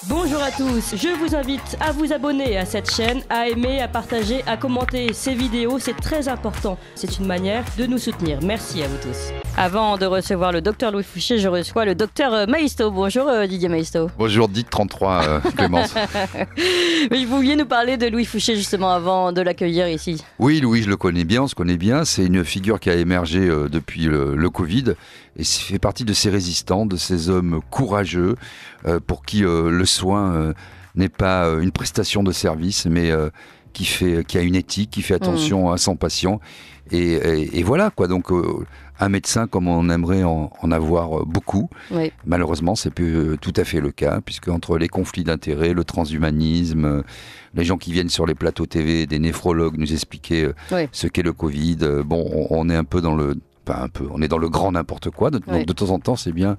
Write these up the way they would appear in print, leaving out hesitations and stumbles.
Bonjour à tous, je vous invite à vous abonner à cette chaîne, à aimer, à partager, à commenter ces vidéos, c'est très important. C'est une manière de nous soutenir. Merci à vous tous. Avant de recevoir le docteur Louis Fouché, je reçois le docteur Maisto. Bonjour Didier Maisto. Bonjour Dites 33 Clémence. Mais vous vouliez nous parler de Louis Fouché justement avant de l'accueillir ici. Oui, Louis, je le connais bien, on se connaît bien. C'est une figure qui a émergé depuis le Covid et fait partie de ces résistants, de ces hommes courageux pour qui le soin n'est pas une prestation de service, mais qui a une éthique, qui fait attention à son patient. Et voilà quoi, donc un médecin comme on aimerait en avoir beaucoup. Oui. Malheureusement, c'est plus tout à fait le cas, puisque entre les conflits d'intérêts, le transhumanisme, les gens qui viennent sur les plateaux TV, des néphrologues nous expliquer ce qu'est le Covid, on est un peu dans le... Enfin un peu, on est dans le grand n'importe quoi, donc de temps en temps c'est bien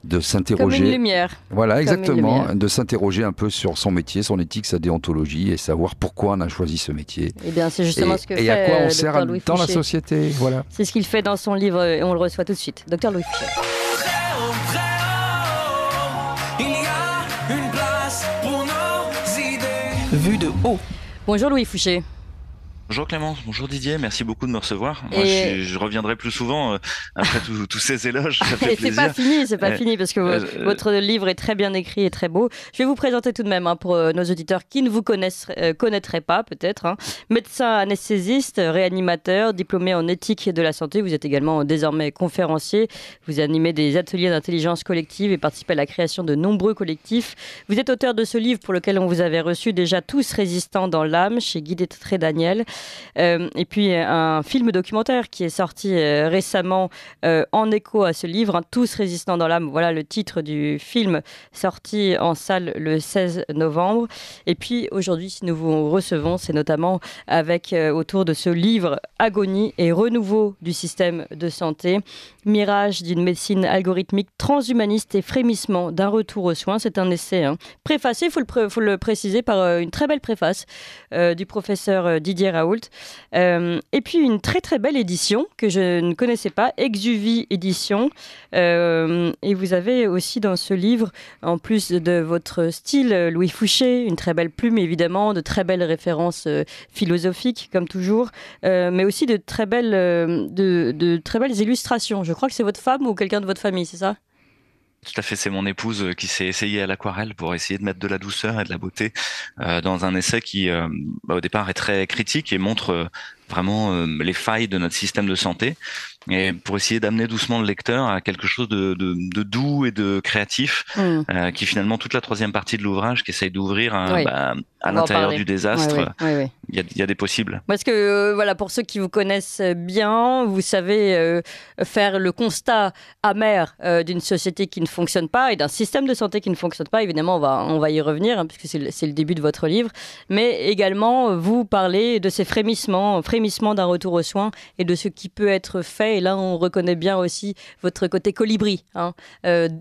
de s'interroger. Comme une lumière. Voilà, exactement. De s'interroger un peu sur son métier, son éthique, sa déontologie et savoir pourquoi on a choisi ce métier. Eh bien, c'est justement ce que fait et à quoi on sert Louis dans Fouché. La société. Voilà. C'est ce qu'il fait dans son livre et on le reçoit tout de suite. Docteur Louis Fouché. Il y a une place pour nos idées. Vue de haut. Bonjour Louis Fouché. Bonjour Clémence, bonjour Didier, merci beaucoup de me recevoir. Moi, je reviendrai plus souvent après tous ces éloges, ça fait plaisir. C'est pas fini parce que votre livre est très bien écrit et très beau. Je vais vous présenter tout de même pour nos auditeurs qui ne vous connaîtraient pas peut-être. Médecin anesthésiste, réanimateur, diplômé en éthique de la santé. Vous êtes également désormais conférencier. Vous animez des ateliers d'intelligence collective et participez à la création de nombreux collectifs. Vous êtes auteur de ce livre pour lequel on vous avait reçu déjà Tous résistants dans l'âme chez Guy Détré-Daniel. Et puis un film documentaire qui est sorti récemment en écho à ce livre, Tous résistants dans l'âme. Voilà le titre du film sorti en salle le 16 novembre. Et puis aujourd'hui, si nous vous recevons, c'est notamment avec autour de ce livre Agonie et renouveau du système de santé, mirage d'une médecine algorithmique transhumaniste et frémissement d'un retour aux soins. C'est un essai préfacé, faut le préciser, par une très belle préface du professeur Didier Raoult. Et puis une très très belle édition que je ne connaissais pas, Exuvie édition. Et vous avez aussi dans ce livre, en plus de votre style Louis Fouché, une très belle plume évidemment, de très belles références philosophiques comme toujours, mais aussi de très belles illustrations. Je crois que c'est votre femme ou quelqu'un de votre famille, c'est ça ? Tout à fait, c'est mon épouse qui s'est essayée à l'aquarelle pour essayer de mettre de la douceur et de la beauté dans un essai qui, au départ, est très critique et montre vraiment les failles de notre système de santé, et pour essayer d'amener doucement le lecteur à quelque chose de doux et de créatif, qui finalement toute la troisième partie de l'ouvrage qui essaye d'ouvrir à l'intérieur du désastre. Il y a des possibles. Parce que voilà, pour ceux qui vous connaissent bien, vous savez faire le constat amer d'une société qui ne fonctionne pas et d'un système de santé qui ne fonctionne pas. Évidemment, on va y revenir puisque c'est le début de votre livre, mais également vous parlez de ces frémissements d'un retour aux soins et de ce qui peut être fait. Et là, on reconnaît bien aussi votre côté colibri. Chacun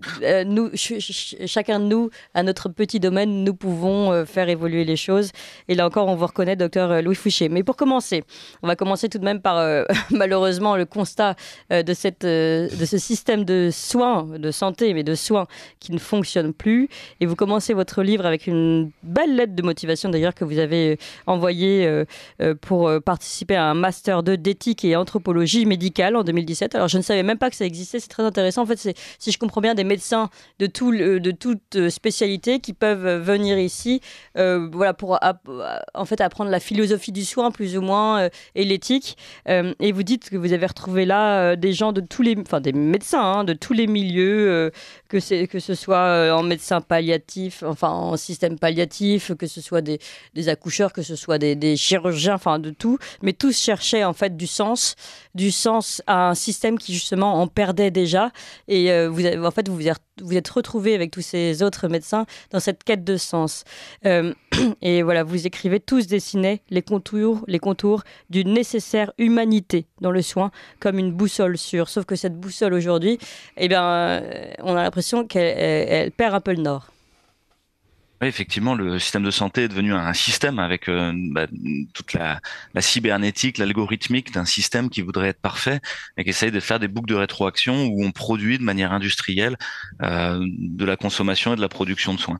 de nous, à notre petit domaine, nous pouvons faire évoluer les choses. Et là encore, on vous reconnaît, docteur Louis Fouché. Mais pour commencer, on va commencer tout de même par, malheureusement, le constat de ce système de soins, de santé, mais de soins qui ne fonctionne plus. Et vous commencez votre livre avec une belle lettre de motivation, d'ailleurs, que vous avez envoyée pour participer à un master 2 d'éthique et anthropologie médicale en 2017. Alors, je ne savais même pas que ça existait. C'est très intéressant. En fait, c'est, si je comprends bien, des médecins de toute spécialité qui peuvent venir ici pour en fait, apprendre la philosophie du soin, plus ou moins, et l'éthique. Et vous dites que vous avez retrouvé là des gens de des médecins de tous les milieux, que ce soit en médecin palliatif, enfin en système palliatif, que ce soit des accoucheurs, que ce soit des chirurgiens, enfin de tout, mais tous cherchaient en fait du sens à un système qui justement en perdait déjà. Et vous êtes retrouvés avec tous ces autres médecins dans cette quête de sens. Et voilà, vous écrivez, tous dessinaient les contours d'une nécessaire humanité dans le soin, comme une boussole sûre. Sauf que cette boussole aujourd'hui, on a l'impression qu'elle perd un peu le nord. Oui, effectivement, le système de santé est devenu un système avec toute la cybernétique, l'algorithmique d'un système qui voudrait être parfait et qui essaye de faire des boucles de rétroaction où on produit de manière industrielle de la consommation et de la production de soins.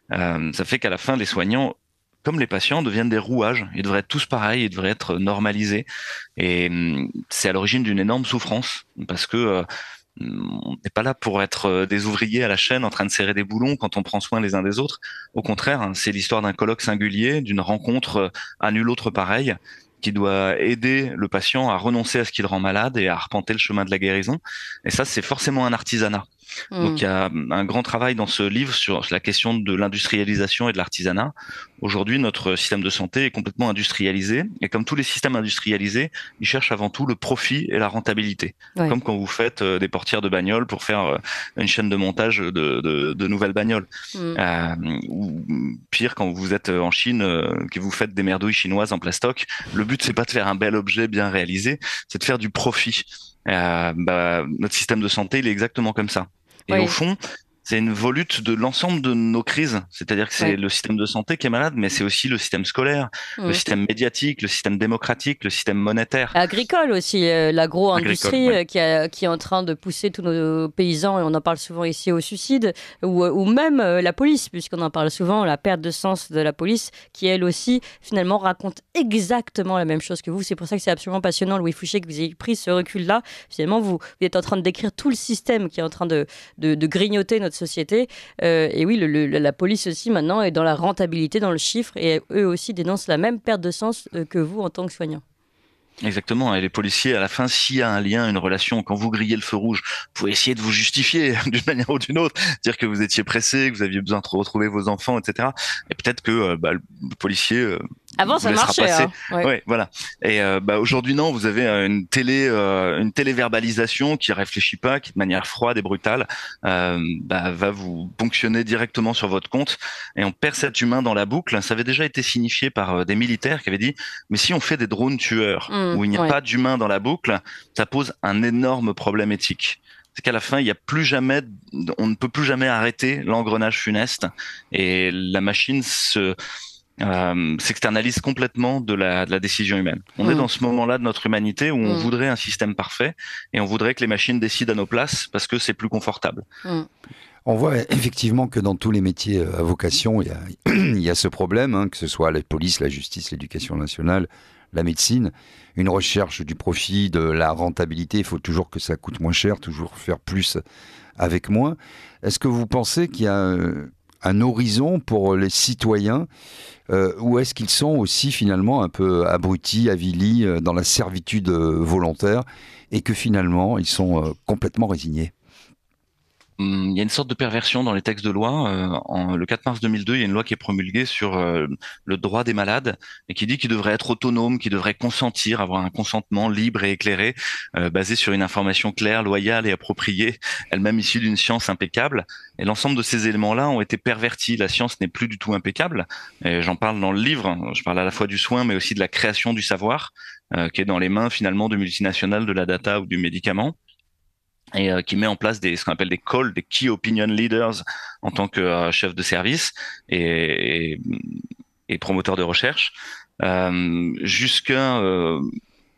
Ça fait qu'à la fin, les soignants, comme les patients, deviennent des rouages. Ils devraient être tous pareils, ils devraient être normalisés. Et c'est à l'origine d'une énorme souffrance parce que on n'est pas là pour être des ouvriers à la chaîne en train de serrer des boulons quand on prend soin les uns des autres. Au contraire, hein, c'est l'histoire d'un colloque singulier, d'une rencontre à nul autre pareille, qui doit aider le patient à renoncer à ce qui le rend malade et à arpenter le chemin de la guérison. Et ça, c'est forcément un artisanat. Donc il y a un grand travail dans ce livre sur la question de l'industrialisation et de l'artisanat. Aujourd'hui, notre système de santé est complètement industrialisé et comme tous les systèmes industrialisés, ils cherchent avant tout le profit et la rentabilité. Ouais. Comme quand vous faites des portières de bagnoles pour faire une chaîne de montage de nouvelles bagnoles. Ou pire, quand vous êtes en Chine, que vous faites des merdouilles chinoises en plastoc, le but c'est pas de faire un bel objet bien réalisé, c'est de faire du profit. Notre système de santé, il est exactement comme ça. Et Oui. au fond, c'est une volute de l'ensemble de nos crises. C'est-à-dire que c'est Ouais. le système de santé qui est malade, mais c'est aussi le système scolaire, le système médiatique, le système démocratique, le système monétaire. Agricole aussi, l'agro-industrie Agricole, qui est en train de pousser tous nos paysans, et on en parle souvent ici, au suicide, ou même la police, puisqu'on en parle souvent, la perte de sens de la police, qui elle aussi, finalement, raconte exactement la même chose que vous. C'est pour ça que c'est absolument passionnant, Louis Fouché, que vous ayez pris ce recul-là. Finalement, vous êtes en train de décrire tout le système qui est en train de grignoter notre société. Et oui, la police aussi, maintenant, est dans la rentabilité, dans le chiffre, et eux aussi dénoncent la même perte de sens que vous en tant que soignant. Exactement. Et les policiers, à la fin, s'il y a un lien, une relation, quand vous grillez le feu rouge, vous pouvez essayer de vous justifier d'une manière ou d'une autre, dire que vous étiez pressé, que vous aviez besoin de retrouver vos enfants, etc. Et peut-être que le policier Avant, vous ça laissera marchait. passer. Hein. Ouais. Ouais, voilà. Et aujourd'hui, non, vous avez une téléverbalisation qui réfléchit pas, qui de manière froide et brutale va vous ponctionner directement sur votre compte. Et on perd cet humain dans la boucle. Ça avait déjà été signifié par des militaires qui avaient dit, mais si on fait des drones tueurs, où il n'y a pas d'humain dans la boucle, ça pose un énorme problème éthique. C'est qu'à la fin, il y a plus jamais, on ne peut plus jamais arrêter l'engrenage funeste et la machine s'externalise complètement de la décision humaine. On est dans ce moment-là de notre humanité où on voudrait un système parfait et on voudrait que les machines décident à nos places parce que c'est plus confortable. On voit effectivement que dans tous les métiers à vocation, il y a ce problème, hein, que ce soit la police, la justice, l'éducation nationale, la médecine, une recherche du profit, de la rentabilité. Il faut toujours que ça coûte moins cher, toujours faire plus avec moins. Est-ce que vous pensez qu'il y a un horizon pour les citoyens ou est-ce qu'ils sont aussi finalement un peu abrutis, avilis dans la servitude volontaire et que finalement ils sont complètement résignés? Il y a une sorte de perversion dans les textes de loi. Le 4 mars 2002, il y a une loi qui est promulguée sur le droit des malades et qui dit qu'ils devraient être autonomes, qu'ils devraient consentir, avoir un consentement libre et éclairé, basé sur une information claire, loyale et appropriée, elle-même issue d'une science impeccable. Et l'ensemble de ces éléments-là ont été pervertis. La science n'est plus du tout impeccable. Et j'en parle dans le livre. Je parle à la fois du soin, mais aussi de la création du savoir, qui est dans les mains finalement de multinationales, de la data ou du médicament. Et qui met en place ce qu'on appelle des calls, des key opinion leaders en tant que chef de service et promoteur de recherche,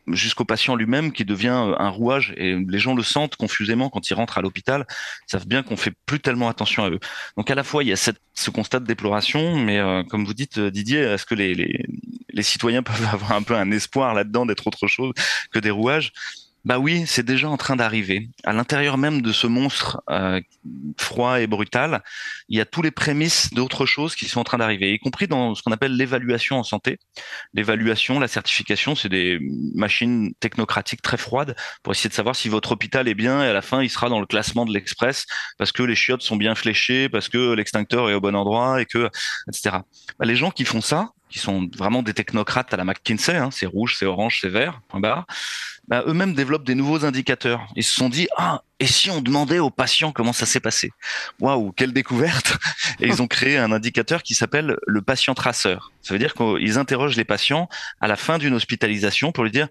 jusqu'au patient lui-même qui devient un rouage. Et les gens le sentent confusément quand ils rentrent à l'hôpital, ils savent bien qu'on fait plus tellement attention à eux. Donc à la fois, il y a ce constat de déploration, mais comme vous dites, Didier, est-ce que les citoyens peuvent avoir un peu un espoir là-dedans d'être autre chose que des rouages? Bah oui, c'est déjà en train d'arriver. À l'intérieur même de ce monstre froid et brutal, il y a tous les prémices d'autres choses qui sont en train d'arriver, y compris dans ce qu'on appelle l'évaluation en santé. L'évaluation, la certification, c'est des machines technocratiques très froides pour essayer de savoir si votre hôpital est bien et à la fin, il sera dans le classement de l'Express parce que les chiottes sont bien fléchées, parce que l'extincteur est au bon endroit et que, etc. Bah, les gens qui font ça, qui sont vraiment des technocrates à la McKinsey, hein, c'est rouge, c'est orange, c'est vert, point barre, bah, eux-mêmes développent des nouveaux indicateurs. Ils se sont dit, et si on demandait aux patients comment ça s'est passé? Waouh, quelle découverte! Et ils ont créé un indicateur qui s'appelle le patient traceur. Ça veut dire qu'ils interrogent les patients à la fin d'une hospitalisation pour lui dire,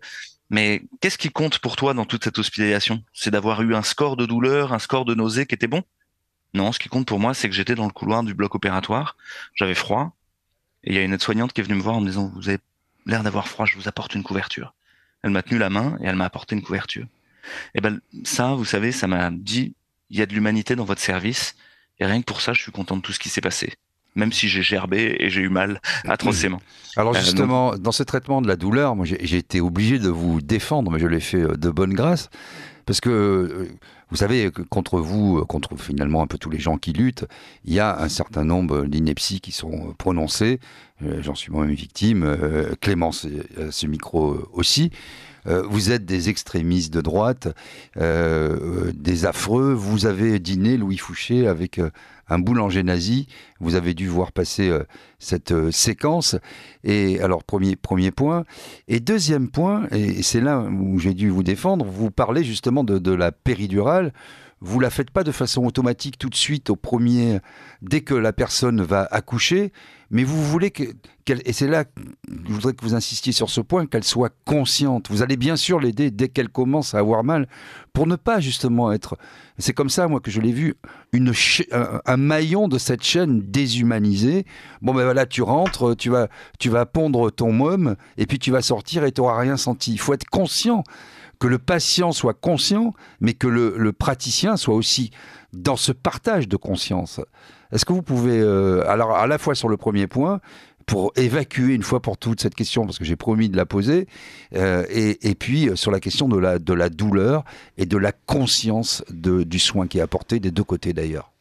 mais qu'est-ce qui compte pour toi dans toute cette hospitalisation? C'est d'avoir eu un score de douleur, un score de nausée qui était bon? Non, ce qui compte pour moi, c'est que j'étais dans le couloir du bloc opératoire, j'avais froid, et il y a une aide-soignante qui est venue me voir en me disant, vous avez l'air d'avoir froid, je vous apporte une couverture. Elle m'a tenu la main et elle m'a apporté une couverture. Et ben ça, vous savez, ça m'a dit, il y a de l'humanité dans votre service, et rien que pour ça, je suis content de tout ce qui s'est passé. Même si j'ai gerbé et j'ai eu mal atrocement. Alors Donc, justement, dans ce traitement de la douleur, moi j'ai été obligé de vous défendre, mais je l'ai fait de bonne grâce, parce que vous savez que contre vous, contre finalement un peu tous les gens qui luttent, il y a un certain nombre d'inepties qui sont prononcées. J'en suis moi-même victime, Clémence ce micro aussi. Vous êtes des extrémistes de droite, des affreux. Vous avez dîné, Louis Fouché, avec un boulanger nazi. Vous avez dû voir passer cette séquence. Et alors, premier point. Et deuxième point, et c'est là où j'ai dû vous défendre, vous parlez justement de la péridurale. Vous la faites pas de façon automatique tout de suite dès que la personne va accoucher, mais vous voulez et c'est là que je voudrais que vous insistiez sur ce point, qu'elle soit consciente. Vous allez bien sûr l'aider dès qu'elle commence à avoir mal, pour ne pas justement être, c'est comme ça moi que je l'ai vu, un maillon de cette chaîne déshumanisée. Bon ben voilà, tu rentres, tu vas pondre ton môme, et puis tu vas sortir et tu n'auras rien senti. Il faut être conscient, que le patient soit conscient, mais que le praticien soit aussi dans ce partage de conscience. Est-ce que vous pouvez, alors à la fois sur le premier point, pour évacuer une fois pour toutes cette question, parce que j'ai promis de la poser, et puis sur la question de la douleur et de la conscience du soin qui est apporté des deux côtés d'ailleurs.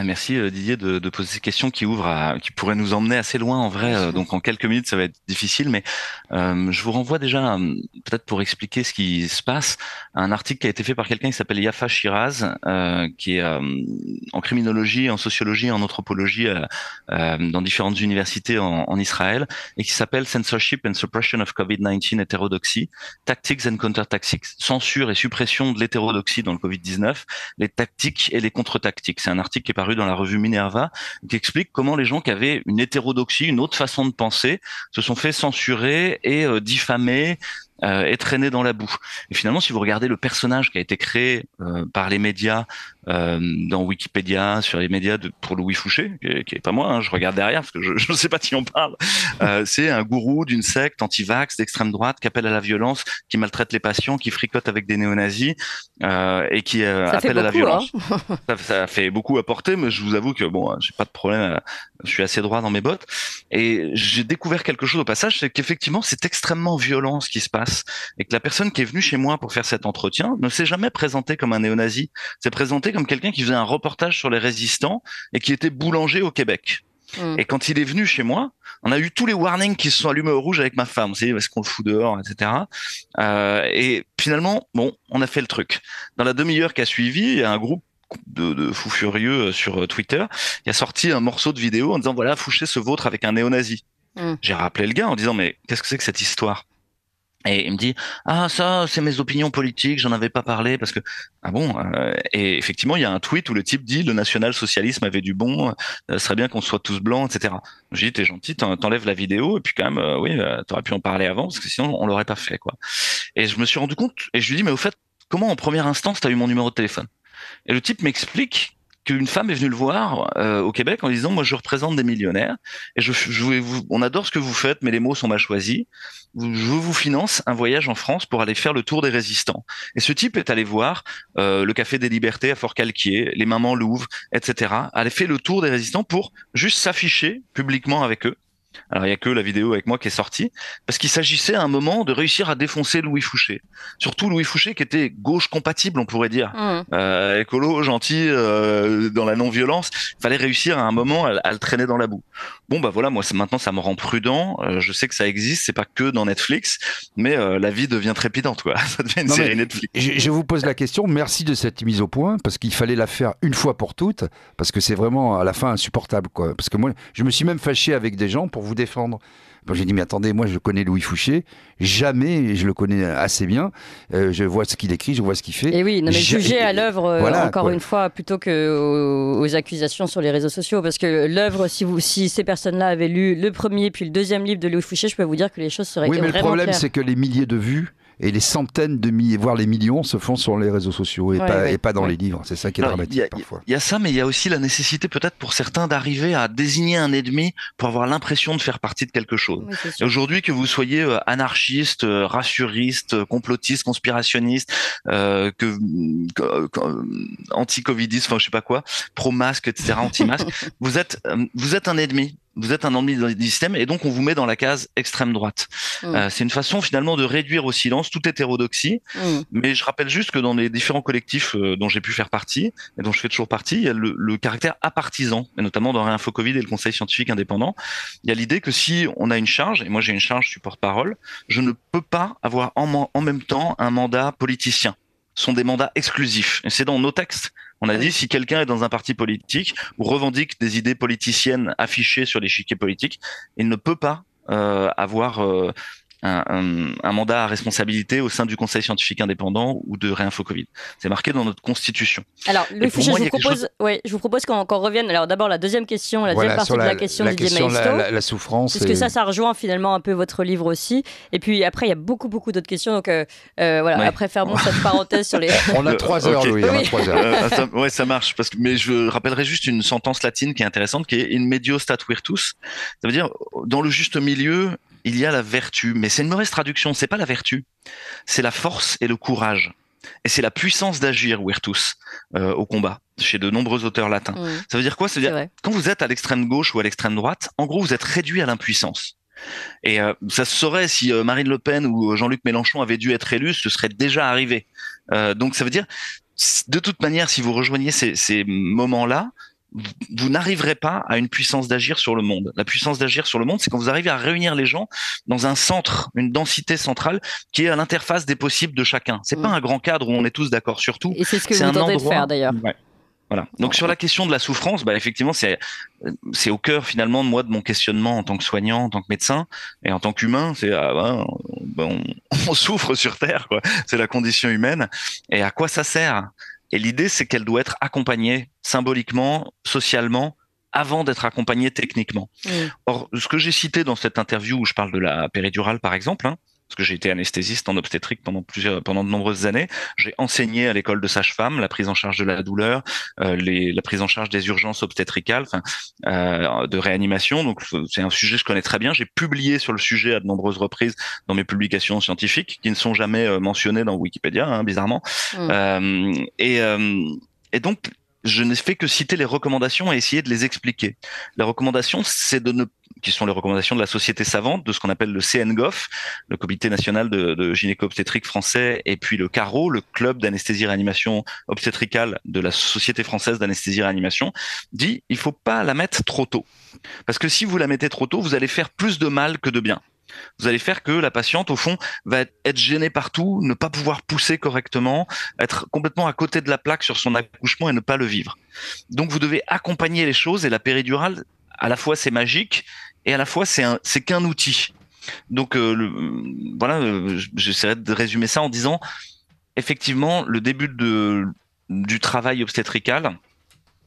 Merci Didier de poser ces questions qui qui pourraient nous emmener assez loin en vrai. Donc en quelques minutes ça va être difficile, mais je vous renvoie déjà peut-être pour expliquer ce qui se passe à un article qui a été fait par quelqu'un qui s'appelle Yafa Shiraz, qui est en criminologie, en sociologie, en anthropologie dans différentes universités en Israël, et qui s'appelle Censorship and Suppression of COVID-19 Heterodoxy, Tactics and Counter-Tactics, censure et suppression de l'hétérodoxie dans le Covid-19, les tactiques et les contre-tactiques. C'est un article qui est paru dans la revue Minerva, qui explique comment les gens qui avaient une hétérodoxie, une autre façon de penser, se sont fait censurer et diffamer et traîner dans la boue. Et finalement, si vous regardez le personnage qui a été créé par les médias, dans Wikipédia, sur les médias pour Louis Fouché, qui est pas moi, hein, je regarde derrière parce que je ne sais pas de qui on parle, c'est un gourou d'une secte anti-vax d'extrême droite qui appelle à la violence, qui maltraite les patients, qui fricote avec des néo-nazis et qui appelle à la violence. Hein. Ça fait beaucoup à porter, mais je vous avoue que bon, j'ai pas de problème, je suis assez droit dans mes bottes. Et j'ai découvert quelque chose au passage, c'est qu'effectivement c'est extrêmement violent ce qui se passe, et que la personne qui est venue chez moi pour faire cet entretien ne s'est jamais présentée comme un néo-nazi, s'est présentée comme quelqu'un qui faisait un reportage sur les résistants et qui était boulanger au Québec. Et quand il est venu chez moi, on a eu tous les warnings qui se sont allumés au rouge avec ma femme. C'est est-ce qu'on le fout dehors, etc. Et finalement, bon, on a fait le truc. Dans la demi-heure qui a suivi, il y a un groupe de fous furieux sur Twitter qui a sorti un morceau de vidéo en disant voilà, Fouché se vautre avec un néo-nazi. J'ai rappelé le gars en disant mais qu'est-ce que c'est que cette histoire? Et il me dit ah ça c'est mes opinions politiques, j'en avais pas parlé parce que ah bon et effectivement il y a un tweet où le type dit le national-socialisme avait du bon, ce serait bien qu'on soit tous blancs, etc. J'ai dit t'es gentil, t'enlèves la vidéo et puis quand même oui t'aurais pu en parler avant parce que sinon on l'aurait pas fait quoi. Et je me suis rendu compte et je lui dis mais au fait comment en première instance t'as eu mon numéro de téléphone? Et le type m'explique qu'une femme est venue le voir au Québec en disant moi je représente des millionnaires et on adore ce que vous faites mais les mots sont mal choisis. Je vous finance un voyage en France pour aller faire le tour des résistants. Et ce type est allé voir le Café des Libertés à Fort-Calquier, les Mamans Louvres, etc. Aller faire le tour des résistants pour juste s'afficher publiquement avec eux. Alors il y a que la vidéo avec moi qui est sortie parce qu'il s'agissait à un moment de réussir à défoncer Louis Fouché. Surtout Louis Fouché qui était gauche compatible, on pourrait dire, écolo, gentil, dans la non-violence. Il fallait réussir à un moment à le traîner dans la boue. Bon bah voilà, moi maintenant ça me rend prudent. Je sais que ça existe, c'est pas que dans Netflix, mais la vie devient trépidante quoi. Ça devient une série Netflix. Je vous pose la question. Merci de cette mise au point parce qu'il fallait la faire une fois pour toutes parce que c'est vraiment à la fin insupportable quoi. Parce que moi je me suis même fâché avec des gens pour vous défendre. Bon, j'ai dit mais attendez, moi je connais Louis Fouché, jamais je le connais assez bien, je vois ce qu'il écrit, je vois ce qu'il fait. Et oui, non, mais juger à l'œuvre voilà, encore quoi. Une fois plutôt que aux accusations sur les réseaux sociaux, parce que l'œuvre, si ces personnes-là avaient lu le premier puis le deuxième livre de Louis Fouché, je peux vous dire que les choses seraient oui, mais vraiment le problème claires. c'est que les milliers de vues et les centaines de milliers, voire les millions, se font sur les réseaux sociaux et pas dans les livres. C'est ça qui est dramatique parfois. Il y a ça, mais il y a aussi la nécessité peut-être pour certains d'arriver à désigner un ennemi pour avoir l'impression de faire partie de quelque chose. Oui, et aujourd'hui, que vous soyez anarchiste, rassuriste, complotiste, conspirationniste, anti-covidiste, enfin je sais pas quoi, pro-masque, etc., anti-masque, vous êtes un ennemi. Vous êtes un ennemi du système et donc on vous met dans la case extrême droite. C'est une façon finalement de réduire au silence toute hétérodoxie. Mais je rappelle juste que dans les différents collectifs dont j'ai pu faire partie et dont je fais toujours partie, il y a le caractère apartisan, et notamment dans Réinfo Covid et le Conseil scientifique indépendant. Il y a l'idée que si on a une charge, et moi j'ai une charge, je suis porte-parole, je ne peux pas avoir en même temps un mandat politicien. Ce sont des mandats exclusifs. Et c'est dans nos textes. On a dit, si quelqu'un est dans un parti politique ou revendique des idées politiciennes affichées sur l'échiquier politique, il ne peut pas avoir un mandat à responsabilité au sein du Conseil scientifique indépendant ou de Réinfo Covid. C'est marqué dans notre constitution. Alors, Louis Fouché, je vous propose qu'on revienne. Alors, d'abord, la deuxième question, deuxième partie de la question de Didier Maistre. La souffrance. Parce que ça rejoint finalement un peu votre livre aussi. Et puis après, il y a beaucoup d'autres questions. Donc, voilà, après, fermons cette parenthèse sur les. On a 3 heures, Louis, on a 3 heures. Ouais, ça marche. Mais je rappellerai juste une sentence latine qui est intéressante, qui est in medio stat virtus. Ça veut dire, dans le juste milieu, il y a la vertu, mais c'est une mauvaise traduction, c'est pas la vertu, c'est la force et le courage. Et c'est la puissance d'agir, virtus, au combat, chez de nombreux auteurs latins. Ça veut dire quoi? Ça veut dire, quand vous êtes à l'extrême gauche ou à l'extrême droite, en gros, vous êtes réduit à l'impuissance. Et ça se saurait si Marine Le Pen ou Jean-Luc Mélenchon avaient dû être élus, ce serait déjà arrivé. Donc ça veut dire, de toute manière, si vous rejoignez ces moments-là, vous n'arriverez pas à une puissance d'agir sur le monde. La puissance d'agir sur le monde, c'est quand vous arrivez à réunir les gens dans un centre, une densité centrale qui est à l'interface des possibles de chacun. C'est pas un grand cadre où on est tous d'accord sur tout. Et c'est ce que vous tentez de faire d'ailleurs. Ouais. Voilà. Donc sur la question de la souffrance, effectivement, c'est au cœur finalement de mon questionnement en tant que soignant, en tant que médecin et en tant qu'humain. C'est on souffre sur Terre, quoi. C'est la condition humaine. Et à quoi ça sert? Et l'idée, c'est qu'elle doit être accompagnée symboliquement, socialement, avant d'être accompagnée techniquement. Or, ce que j'ai cité dans cette interview où je parle de la péridurale, par exemple, parce que j'ai été anesthésiste en obstétrique pendant de nombreuses années, j'ai enseigné à l'école de sage-femme la prise en charge de la douleur, la prise en charge des urgences obstétricales, de réanimation. Donc c'est un sujet que je connais très bien. J'ai publié sur le sujet à de nombreuses reprises dans mes publications scientifiques qui ne sont jamais mentionnées dans Wikipédia, bizarrement. Et donc je n'ai fait que citer les recommandations et essayer de les expliquer. Les recommandations, qui sont les recommandations de la Société savante, de ce qu'on appelle le CNGOF, le Comité national de gynéco-obstétrique français, et puis le CARO, le Club d'anesthésie-réanimation obstétricale de la Société française d'anesthésie-réanimation, dit il faut pas la mettre trop tôt. Parce que si vous la mettez trop tôt, vous allez faire plus de mal que de bien. Vous allez faire que la patiente, au fond, va être gênée partout, ne pas pouvoir pousser correctement, être complètement à côté de la plaque sur son accouchement et ne pas le vivre. Donc vous devez accompagner les choses, et la péridurale, à la fois c'est magique et à la fois c'est qu'un outil. Donc j'essaierai de résumer ça en disant effectivement le début du travail obstétrical,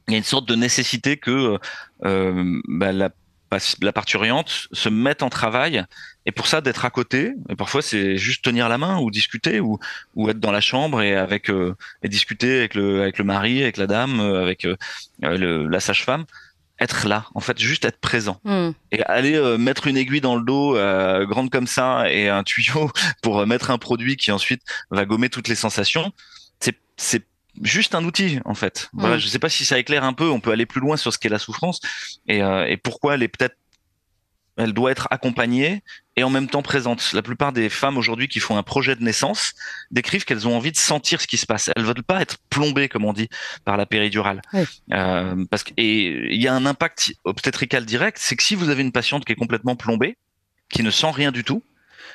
il y a une sorte de nécessité que la parturiente se mette en travail, et pour ça d'être à côté, et parfois c'est juste tenir la main ou discuter ou être dans la chambre et discuter avec le mari, avec la dame, avec la sage-femme. Être là, en fait, juste être présent. Et aller mettre une aiguille dans le dos grande comme ça et un tuyau pour mettre un produit qui ensuite va gommer toutes les sensations, c'est juste un outil, en fait. Voilà, je sais pas si ça éclaire un peu, on peut aller plus loin sur ce qu'est la souffrance et pourquoi elle doit être accompagnée et en même temps présente. La plupart des femmes aujourd'hui qui font un projet de naissance décrivent qu'elles ont envie de sentir ce qui se passe. Elles veulent pas être plombées, comme on dit, par la péridurale. Et il y a un impact obstétrical direct, c'est que si vous avez une patiente qui est complètement plombée, qui ne sent rien du tout,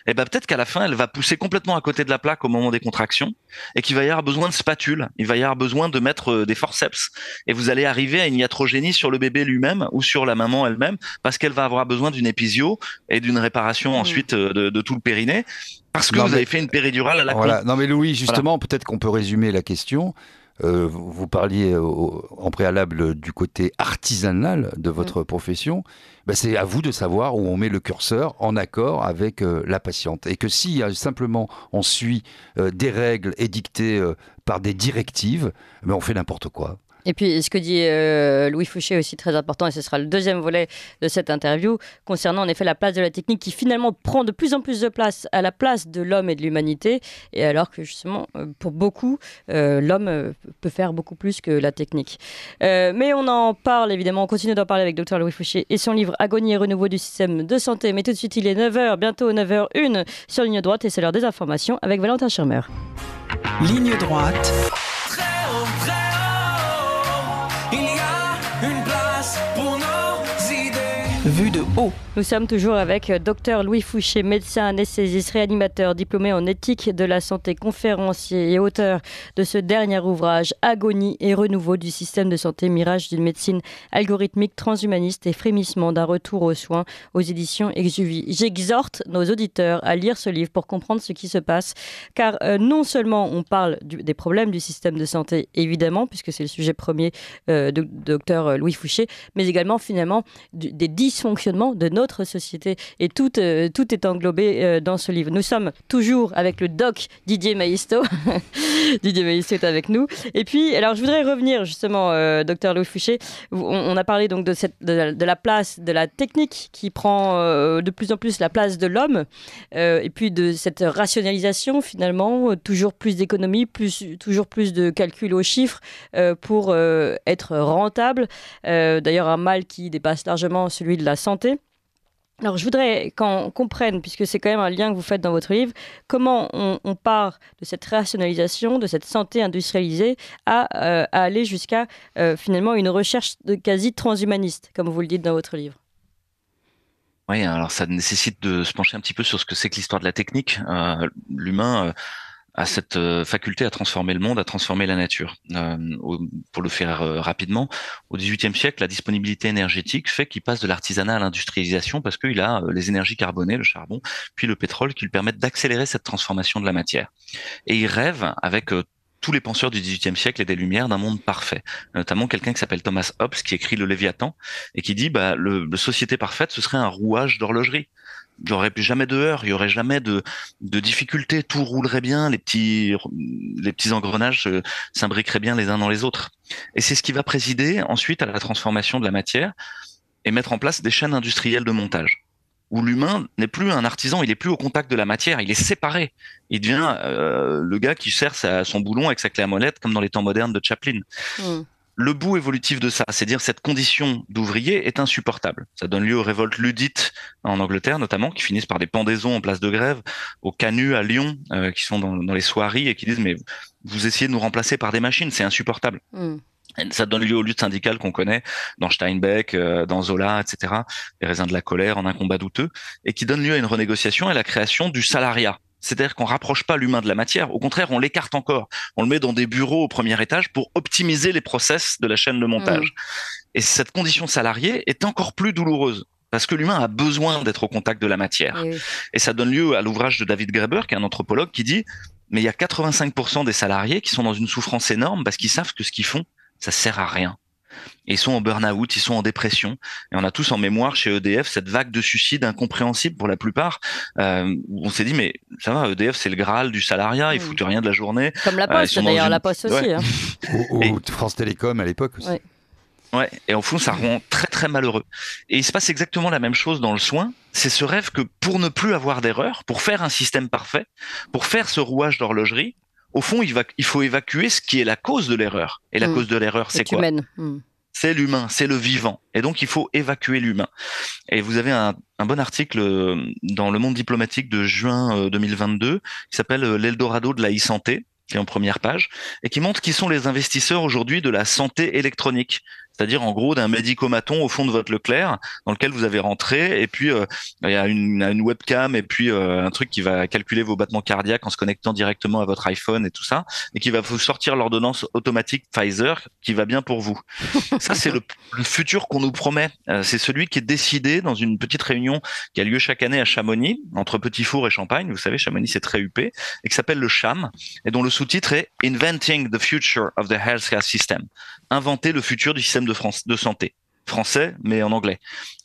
et peut-être qu'à la fin, elle va pousser complètement à côté de la plaque au moment des contractions et qu'il va y avoir besoin de spatule, il va y avoir besoin de mettre des forceps et vous allez arriver à une iatrogénie sur le bébé lui-même ou sur la maman elle-même parce qu'elle va avoir besoin d'une épisio et d'une réparation ensuite de tout le périnée parce que vous avez fait une péridurale à la con. Non mais Louis, justement, peut-être qu'on peut résumer la question. Vous parliez en préalable du côté artisanal de votre profession. Ben, c'est à vous de savoir où on met le curseur en accord avec la patiente. Et que si simplement on suit des règles édictées par des directives, ben, on fait n'importe quoi. Et puis, ce que dit Louis Fouché est aussi très important, et ce sera le deuxième volet de cette interview, concernant en effet la place de la technique qui finalement prend de plus en plus de place à la place de l'homme et de l'humanité, et alors que justement, pour beaucoup, l'homme peut faire beaucoup plus que la technique. Mais on en parle évidemment, on continue d'en parler avec Dr Louis Fouché et son livre Agonie et renouveau du système de santé. Mais tout de suite, il est 9h, bientôt 9h01 sur Ligne Droite, et c'est l'heure des informations avec Valentin Schirmer. Ligne droite. Très haut, il y a une place pour nos idées. Vue de haut. Nous sommes toujours avec Dr Louis Fouché, médecin anesthésiste, réanimateur, diplômé en éthique de la santé, conférencier et auteur de ce dernier ouvrage Agonie et renouveau du système de santé, mirage d'une médecine algorithmique transhumaniste et frémissement d'un retour aux soins, aux éditions Exuvie. J'exhorte nos auditeurs à lire ce livre pour comprendre ce qui se passe, car non seulement on parle des problèmes du système de santé, évidemment, puisque c'est le sujet premier de Dr Louis Fouché, mais également finalement des dysfonctionnements de notre société, et tout est englobé dans ce livre. Nous sommes toujours avec le doc Didier Maisto. Didier Maisto est avec nous. Et puis, alors je voudrais revenir justement, docteur Louis Fouché, on a parlé donc de la place de la technique qui prend de plus en plus la place de l'homme, et puis de cette rationalisation finalement, toujours plus d'économie, toujours plus de calcul aux chiffres pour être rentable. D'ailleurs, un mal qui dépasse largement celui de la santé. Alors, je voudrais qu'on comprenne, puisque c'est quand même un lien que vous faites dans votre livre, comment on part de cette rationalisation, de cette santé industrialisée, à aller jusqu'à finalement une recherche de quasi transhumaniste, comme vous le dites dans votre livre. Oui, alors ça nécessite de se pencher un petit peu sur ce que c'est que l'histoire de la technique. L'humain a cette faculté à transformer le monde, à transformer la nature. Pour le faire rapidement, au XVIIIe siècle, la disponibilité énergétique fait qu'il passe de l'artisanat à l'industrialisation parce qu'il a les énergies carbonées, le charbon, puis le pétrole qui lui permettent d'accélérer cette transformation de la matière. Et il rêve avec tous les penseurs du XVIIIe siècle et des Lumières d'un monde parfait, notamment quelqu'un qui s'appelle Thomas Hobbes qui écrit le Léviathan et qui dit le société parfaite ce serait un rouage d'horlogerie. Il n'y aurait plus jamais de heurts, il y aurait jamais de difficultés, tout roulerait bien, les petits engrenages s'imbriqueraient bien les uns dans les autres. Et c'est ce qui va présider ensuite à la transformation de la matière et mettre en place des chaînes industrielles de montage où l'humain n'est plus un artisan, il est plus au contact de la matière, il est séparé. Il devient le gars qui sert son boulon avec sa clé à molette comme dans les temps modernes de Chaplin. Le bout évolutif de ça, c'est dire cette condition d'ouvrier est insupportable. Ça donne lieu aux révoltes luddites en Angleterre notamment, qui finissent par des pendaisons en place de grève, aux canuts à Lyon, qui sont dans les soieries et qui disent mais vous essayez de nous remplacer par des machines, c'est insupportable. Ça donne lieu aux luttes syndicales qu'on connaît dans Steinbeck, dans Zola, etc., les raisins de la colère en un combat douteux, et qui donne lieu à une renégociation et à la création du salariat. C'est-à-dire qu'on rapproche pas l'humain de la matière, au contraire, on l'écarte encore. On le met dans des bureaux au premier étage pour optimiser les process de la chaîne de montage. Et cette condition salariée est encore plus douloureuse. Parce que l'humain a besoin d'être au contact de la matière. Et ça donne lieu à l'ouvrage de David Graeber, qui est un anthropologue, qui dit « Mais il y a 85% des salariés qui sont dans une souffrance énorme parce qu'ils savent que ce qu'ils font, ça sert à rien. » Et ils sont en burn-out, ils sont en dépression. Et on a tous en mémoire chez EDF cette vague de suicides incompréhensible pour la plupart. Où on s'est dit, mais ça va, EDF c'est le Graal du salariat, ils foutent rien de la journée. Comme la Poste d'ailleurs, la Poste aussi. Hein. Ou France Télécom à l'époque aussi. Ouais, et au fond, ça rend très très malheureux. Et il se passe exactement la même chose dans le soin. C'est ce rêve que pour ne plus avoir d'erreur, pour faire un système parfait, pour faire ce rouage d'horlogerie, au fond, il faut évacuer ce qui est la cause de l'erreur. Et la cause de l'erreur, c'est quoi ? C'est l'humain, c'est le vivant. Et donc, il faut évacuer l'humain. Et vous avez un bon article dans Le Monde diplomatique de juin 2022 qui s'appelle « L'Eldorado de la e-santé », qui est en première page, et qui montre qui sont les investisseurs aujourd'hui de la santé électronique. c'est-à-dire en gros d'un médicomaton au fond de votre Leclerc dans lequel vous avez rentré, et puis il y a une webcam et puis un truc qui va calculer vos battements cardiaques en se connectant directement à votre iPhone et tout ça, et qui va vous sortir l'ordonnance automatique Pfizer qui va bien pour vous. Ça, c'est le futur qu'on nous promet. C'est celui qui est décidé dans une petite réunion qui a lieu chaque année à Chamonix, entre Petit-Four et Champagne. Vous savez, Chamonix, c'est très huppé, et qui s'appelle le CHAM, et dont le sous-titre est Inventing the Future of the Healthcare System. Inventer le futur du système de santé. Français, mais en anglais.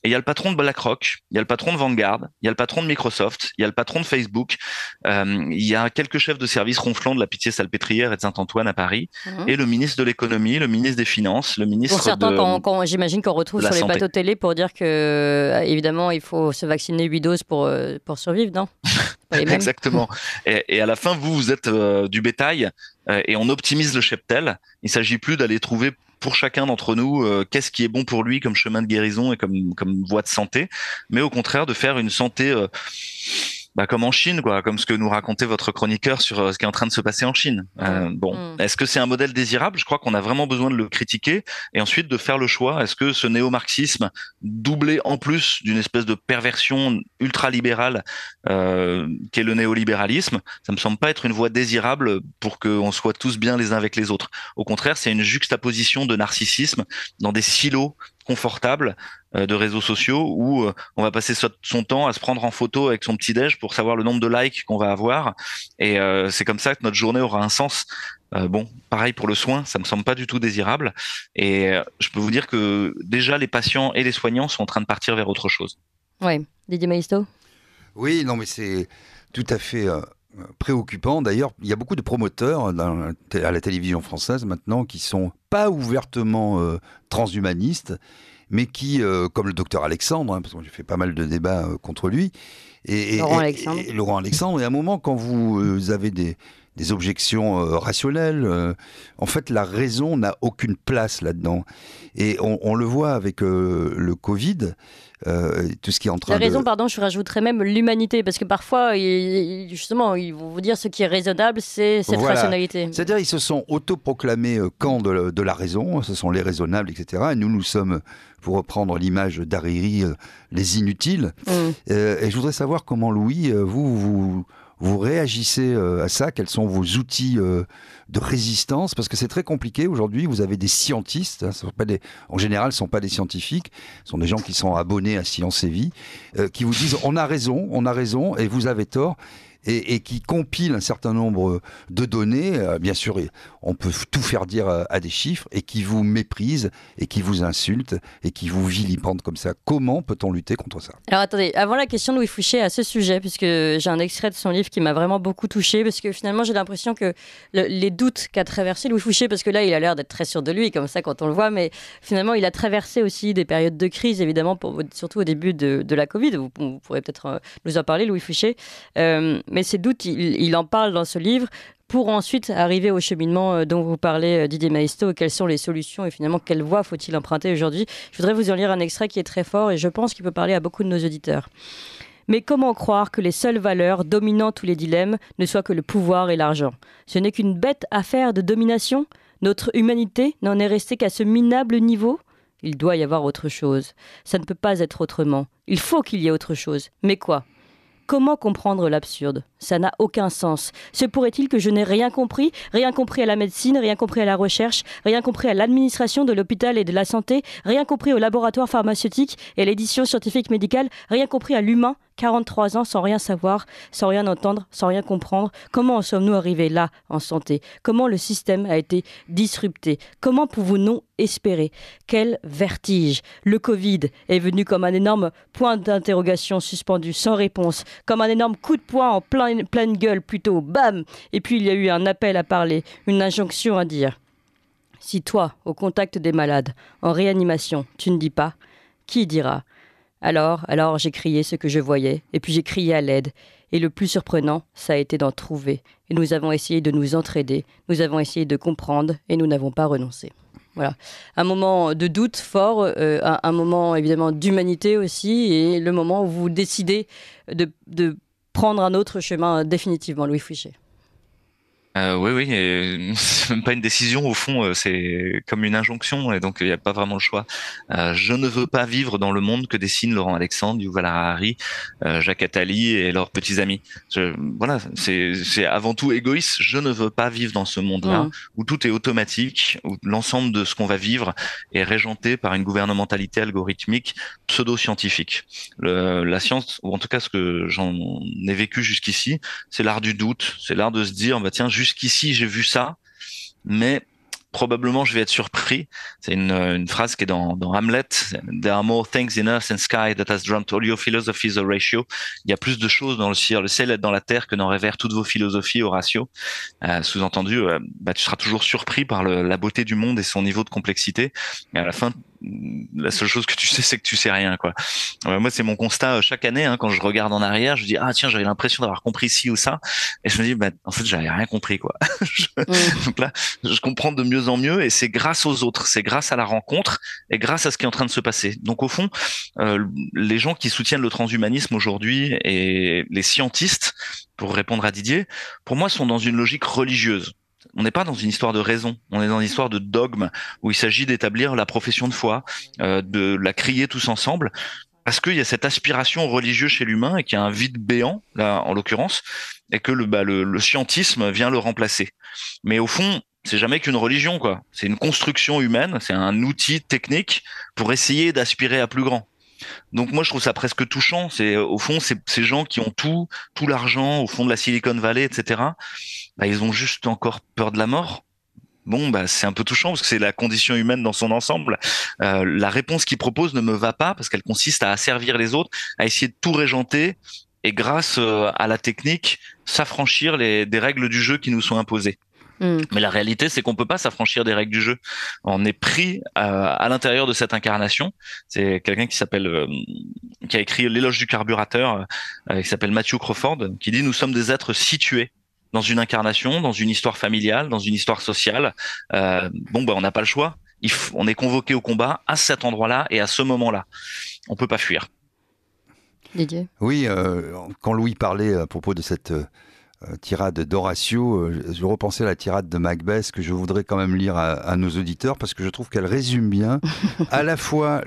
Et il y a le patron de BlackRock, il y a le patron de Vanguard, il y a le patron de Microsoft, il y a le patron de Facebook, il y a quelques chefs de service ronflants de la Pitié-Salpêtrière et de Saint-Antoine à Paris, et le ministre de l'économie, le ministre des Finances, le ministre pour certains, j'imagine qu'on retrouve sur les plateaux télé pour dire que, évidemment, il faut se vacciner 8 doses pour survivre, non? Exactement. Et à la fin, vous êtes du bétail, et on optimise le cheptel. Il ne s'agit plus d'aller trouver pour chacun d'entre nous qu'est-ce qui est bon pour lui comme chemin de guérison et comme voie de santé, mais au contraire de faire une santé comme en Chine, quoi, comme ce que nous racontait votre chroniqueur sur ce qui est en train de se passer en Chine. Est-ce que c'est un modèle désirable? Je crois qu'on a vraiment besoin de le critiquer et ensuite de faire le choix. Est-ce que ce néo-marxisme, doublé en plus d'une espèce de perversion ultralibérale qu'est le néolibéralisme, ça me semble pas être une voie désirable pour qu'on soit tous bien les uns avec les autres. Au contraire, c'est une juxtaposition de narcissisme dans des silos confortables de réseaux sociaux où on va passer son temps à se prendre en photo avec son petit-déj pour savoir le nombre de likes qu'on va avoir, et c'est comme ça que notre journée aura un sens. Pareil pour le soin, ça me semble pas du tout désirable, et je peux vous dire que déjà les patients et les soignants sont en train de partir vers autre chose. Oui, Didier Maisto. Oui, non mais c'est tout à fait préoccupant. D'ailleurs, il y a beaucoup de promoteurs à la télévision française maintenant qui sont pas ouvertement transhumanistes, mais qui, comme le docteur Alexandre, parce que j'ai fait pas mal de débats contre lui, Laurent Alexandre. Et à un moment, quand vous avez des objections rationnelles, en fait, la raison n'a aucune place là-dedans. Et on le voit avec le Covid, tout ce qui est en train de... La raison, pardon, je rajouterais même l'humanité, parce que parfois, justement, ils vont vous dire ce qui est raisonnable, c'est cette rationalité. C'est-à-dire, ils se sont autoproclamés camp de la raison, ce sont les raisonnables, etc. Et nous sommes, pour reprendre l'image d'Hariri, les inutiles. Et je voudrais savoir comment, Louis, vous réagissez à ça? Quels sont vos outils de résistance? Parce que c'est très compliqué aujourd'hui. Vous avez des scientistes, en général, ce ne sont pas des scientifiques, ce sont des gens qui sont abonnés à Science et Vie, qui vous disent on a raison et vous avez tort. Et qui compilent un certain nombre de données, bien sûr, on peut tout faire dire à des chiffres, et qui vous méprisent, et qui vous insultent, et qui vous vilipendent comme ça. Comment peut-on lutter contre ça? Alors attendez, avant la question de Louis Fouché à ce sujet, puisque j'ai un extrait de son livre qui m'a vraiment beaucoup touchée, parce que finalement j'ai l'impression que les doutes qu'a traversé Louis Fouché, parce que là il a l'air d'être très sûr de lui, comme ça quand on le voit, mais finalement il a traversé aussi des périodes de crise, évidemment, surtout au début de la Covid. Vous pourrez peut-être nous en parler, Louis Fouché. Mais ces doutes, il en parle dans ce livre pour ensuite arriver au cheminement dont vous parlez, Didier Maisto. Quelles sont les solutions et finalement quelle voie faut-il emprunter aujourd'hui? Je voudrais vous en lire un extrait qui est très fort et je pense qu'il peut parler à beaucoup de nos auditeurs. Mais comment croire que les seules valeurs dominant tous les dilemmes ne soient que le pouvoir et l'argent? Ce n'est qu'une bête affaire de domination? Notre humanité n'en est restée qu'à ce minable niveau? Il doit y avoir autre chose. Ça ne peut pas être autrement. Il faut qu'il y ait autre chose. Mais quoi? Comment comprendre l'absurde? Ça n'a aucun sens. Se pourrait-il que je n'ai rien compris à la médecine, rien compris à la recherche, rien compris à l'administration de l'hôpital et de la santé, rien compris au laboratoire pharmaceutique et à l'édition scientifique médicale, rien compris à l'humain? 43 ans sans rien savoir, sans rien entendre, sans rien comprendre. Comment en sommes-nous arrivés là, en santé? Comment le système a été disrupté? Comment pouvons-nous espérer? Quel vertige! Le Covid est venu comme un énorme point d'interrogation suspendu, sans réponse, comme un énorme coup de poing en pleine gueule plutôt, bam! Et puis il y a eu un appel à parler, une injonction à dire. Si toi, au contact des malades, en réanimation, tu ne dis pas, qui dira? Alors j'ai crié ce que je voyais, et puis j'ai crié à l'aide. Et le plus surprenant, ça a été d'en trouver. Et nous avons essayé de nous entraider, nous avons essayé de comprendre, et nous n'avons pas renoncé. Voilà. Un moment de doute fort, un moment évidemment d'humanité aussi, et le moment où vous décidez de prendre un autre chemin définitivement, Louis Fouché. Oui, oui, et c'est même pas une décision au fond, c'est comme une injonction et donc il n'y a pas vraiment le choix. Je ne veux pas vivre dans le monde que dessinent Laurent Alexandre, Yuval Harari, Jacques Attali et leurs petits amis. Voilà, c'est avant tout égoïste. Je ne veux pas vivre dans ce monde-là Mm. où tout est automatique, où l'ensemble de ce qu'on va vivre est régenté par une gouvernementalité algorithmique pseudo-scientifique. La science, ou en tout cas ce que j'en ai vécu jusqu'ici, c'est l'art du doute, c'est l'art de se dire, bah tiens, jusqu'ici j'ai vu ça, mais probablement je vais être surpris. C'est une phrase qui est dans Hamlet. There are more things in earth and sky that has dreamt all your philosophies, Horatio. Il y a plus de choses dans le ciel et dans la terre que n'en rêvèrent toutes vos philosophies, Horatio. Sous-entendu, bah, tu seras toujours surpris par la beauté du monde et son niveau de complexité. Et à la fin, la seule chose que tu sais, c'est que tu sais rien, quoi. Moi, c'est mon constat chaque année, hein, quand je regarde en arrière, je dis, ah tiens, j'avais l'impression d'avoir compris ci ou ça, et je me dis, bah, en fait, j'avais rien compris, quoi. Mm. Donc là, je comprends de mieux en mieux, et c'est grâce aux autres, c'est grâce à la rencontre, et grâce à ce qui est en train de se passer. Donc au fond, les gens qui soutiennent le transhumanisme aujourd'hui et les scientistes, pour répondre à Didier, pour moi, sont dans une logique religieuse. On n'est pas dans une histoire de raison, on est dans une histoire de dogme où il s'agit d'établir la profession de foi, de la crier tous ensemble, parce qu'il y a cette aspiration religieuse chez l'humain et qu'il y a un vide béant, là en l'occurrence, et que le scientisme vient le remplacer. Mais au fond, c'est jamais qu'une religion, quoi. C'est une construction humaine, c'est un outil technique pour essayer d'aspirer à plus grand. Donc moi je trouve ça presque touchant. C'est au fond ces gens qui ont tout l'argent au fond de la Silicon Valley, etc. Bah, ils ont juste encore peur de la mort. Bon, bah, c'est un peu touchant parce que c'est la condition humaine dans son ensemble. La réponse qu'ils proposent ne me va pas parce qu'elle consiste à asservir les autres, à essayer de tout régenter et grâce à la technique, s'affranchir des règles du jeu qui nous sont imposées. Mm. Mais la réalité, c'est qu'on peut pas s'affranchir des règles du jeu. On est pris à l'intérieur de cette incarnation. C'est quelqu'un qui a écrit L'éloge du carburateur, qui s'appelle Matthew Crawford, qui dit nous sommes des êtres situés dans une incarnation, dans une histoire familiale, dans une histoire sociale. Bon, bah, on n'a pas le choix. On est convoqué au combat à cet endroit-là et à ce moment-là. On peut pas fuir. Didier. Oui, quand Louis parlait à propos de cette tirade d'Horatio, je repensais à la tirade de Macbeth que je voudrais quand même lire à nos auditeurs parce que je trouve qu'elle résume bien à la fois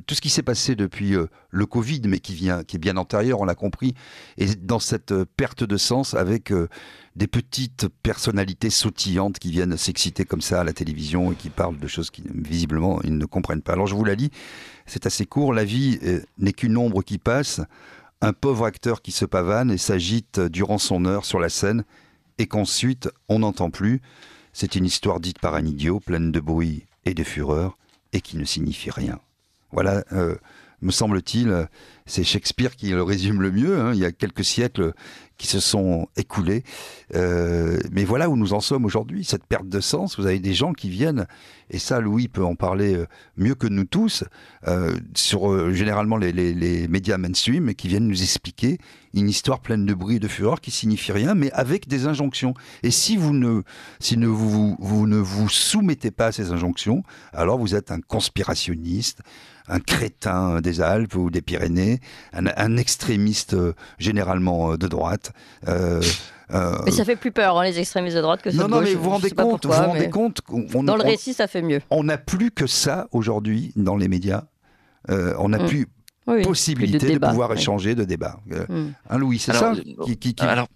tout ce qui s'est passé depuis le Covid, mais qui est bien antérieur, on l'a compris, et dans cette perte de sens avec des petites personnalités sautillantes qui viennent s'exciter comme ça à la télévision et qui parlent de choses qui visiblement ils ne comprennent pas. Alors je vous la lis, c'est assez court. La vie n'est qu'une ombre qui passe, un pauvre acteur qui se pavane et s'agite durant son heure sur la scène et qu'ensuite on n'entend plus. C'est une histoire dite par un idiot, pleine de bruit et de fureur et qui ne signifie rien. Voilà, me semble-t-il, c'est Shakespeare qui le résume le mieux, hein. Il y a quelques siècles qui se sont écoulés. Mais voilà où nous en sommes aujourd'hui, cette perte de sens. Vous avez des gens qui viennent, et ça Louis peut en parler mieux que nous tous, sur généralement les médias mainstream, qui viennent nous expliquer une histoire pleine de bruit et de fureur qui signifie rien, mais avec des injonctions. Et si vous ne vous soumettez pas à ces injonctions, alors vous êtes un conspirationniste, un crétin des Alpes ou des Pyrénées, un extrémiste généralement de droite. Mais ça fait plus peur, hein, les extrémistes de droite, que ceux de Non, gauche. mais vous vous Je rendez sais pas compte, pourquoi, mais dans le on- récit, ça fait mieux. on n'a plus que ça aujourd'hui dans les médias. On n'a Mm. plus Oui, possibilité plus de débat, pouvoir oui. échanger, de débat. Mm. Hein, Louis, c'est Alors, ça alors,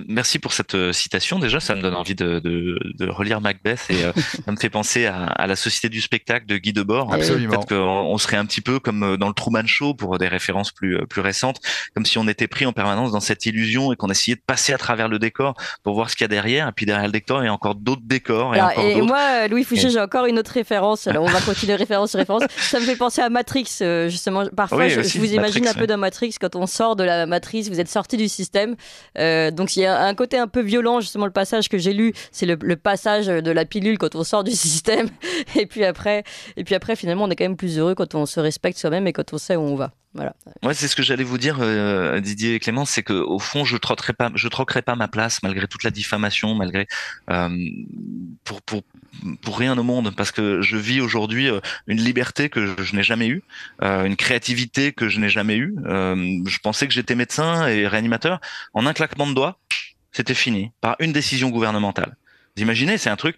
merci pour cette citation. Déjà, ça me donne envie de relire Macbeth et ça me fait penser à la Société du spectacle de Guy Debord. Absolument. Peut-être qu'on serait un petit peu comme dans le Truman Show pour des références plus récentes, comme si on était pris en permanence dans cette illusion et qu'on essayait de passer à travers le décor pour voir ce qu'il y a derrière. Et puis derrière le décor, il y a encore d'autres décors et Alors, encore et d'autres. moi, Louis Fouché, j'ai encore une autre référence. Alors, on va continuer référence sur référence. Ça me fait penser à Matrix, justement. Parfois, Oui, je aussi, vous imagine Matrix, un peu dans Matrix, quand on sort de la matrice, vous êtes sorti du système. Donc, il y a un côté un peu violent, justement, le passage que j'ai lu, c'est le passage de la pilule quand on sort du système. Et puis après, finalement, on est quand même plus heureux quand on se respecte soi-même et quand on sait où on va. Voilà. Ouais, c'est ce que j'allais vous dire, Didier et Clément, c'est que au fond, je troquerai pas ma place malgré toute la diffamation, malgré euh, pour rien au monde, parce que je vis aujourd'hui une liberté que je n'ai jamais eue, une créativité que je n'ai jamais eue. Je pensais que j'étais médecin et réanimateur. En un claquement de doigts, c'était fini par une décision gouvernementale. Vous imaginez, c'est un truc,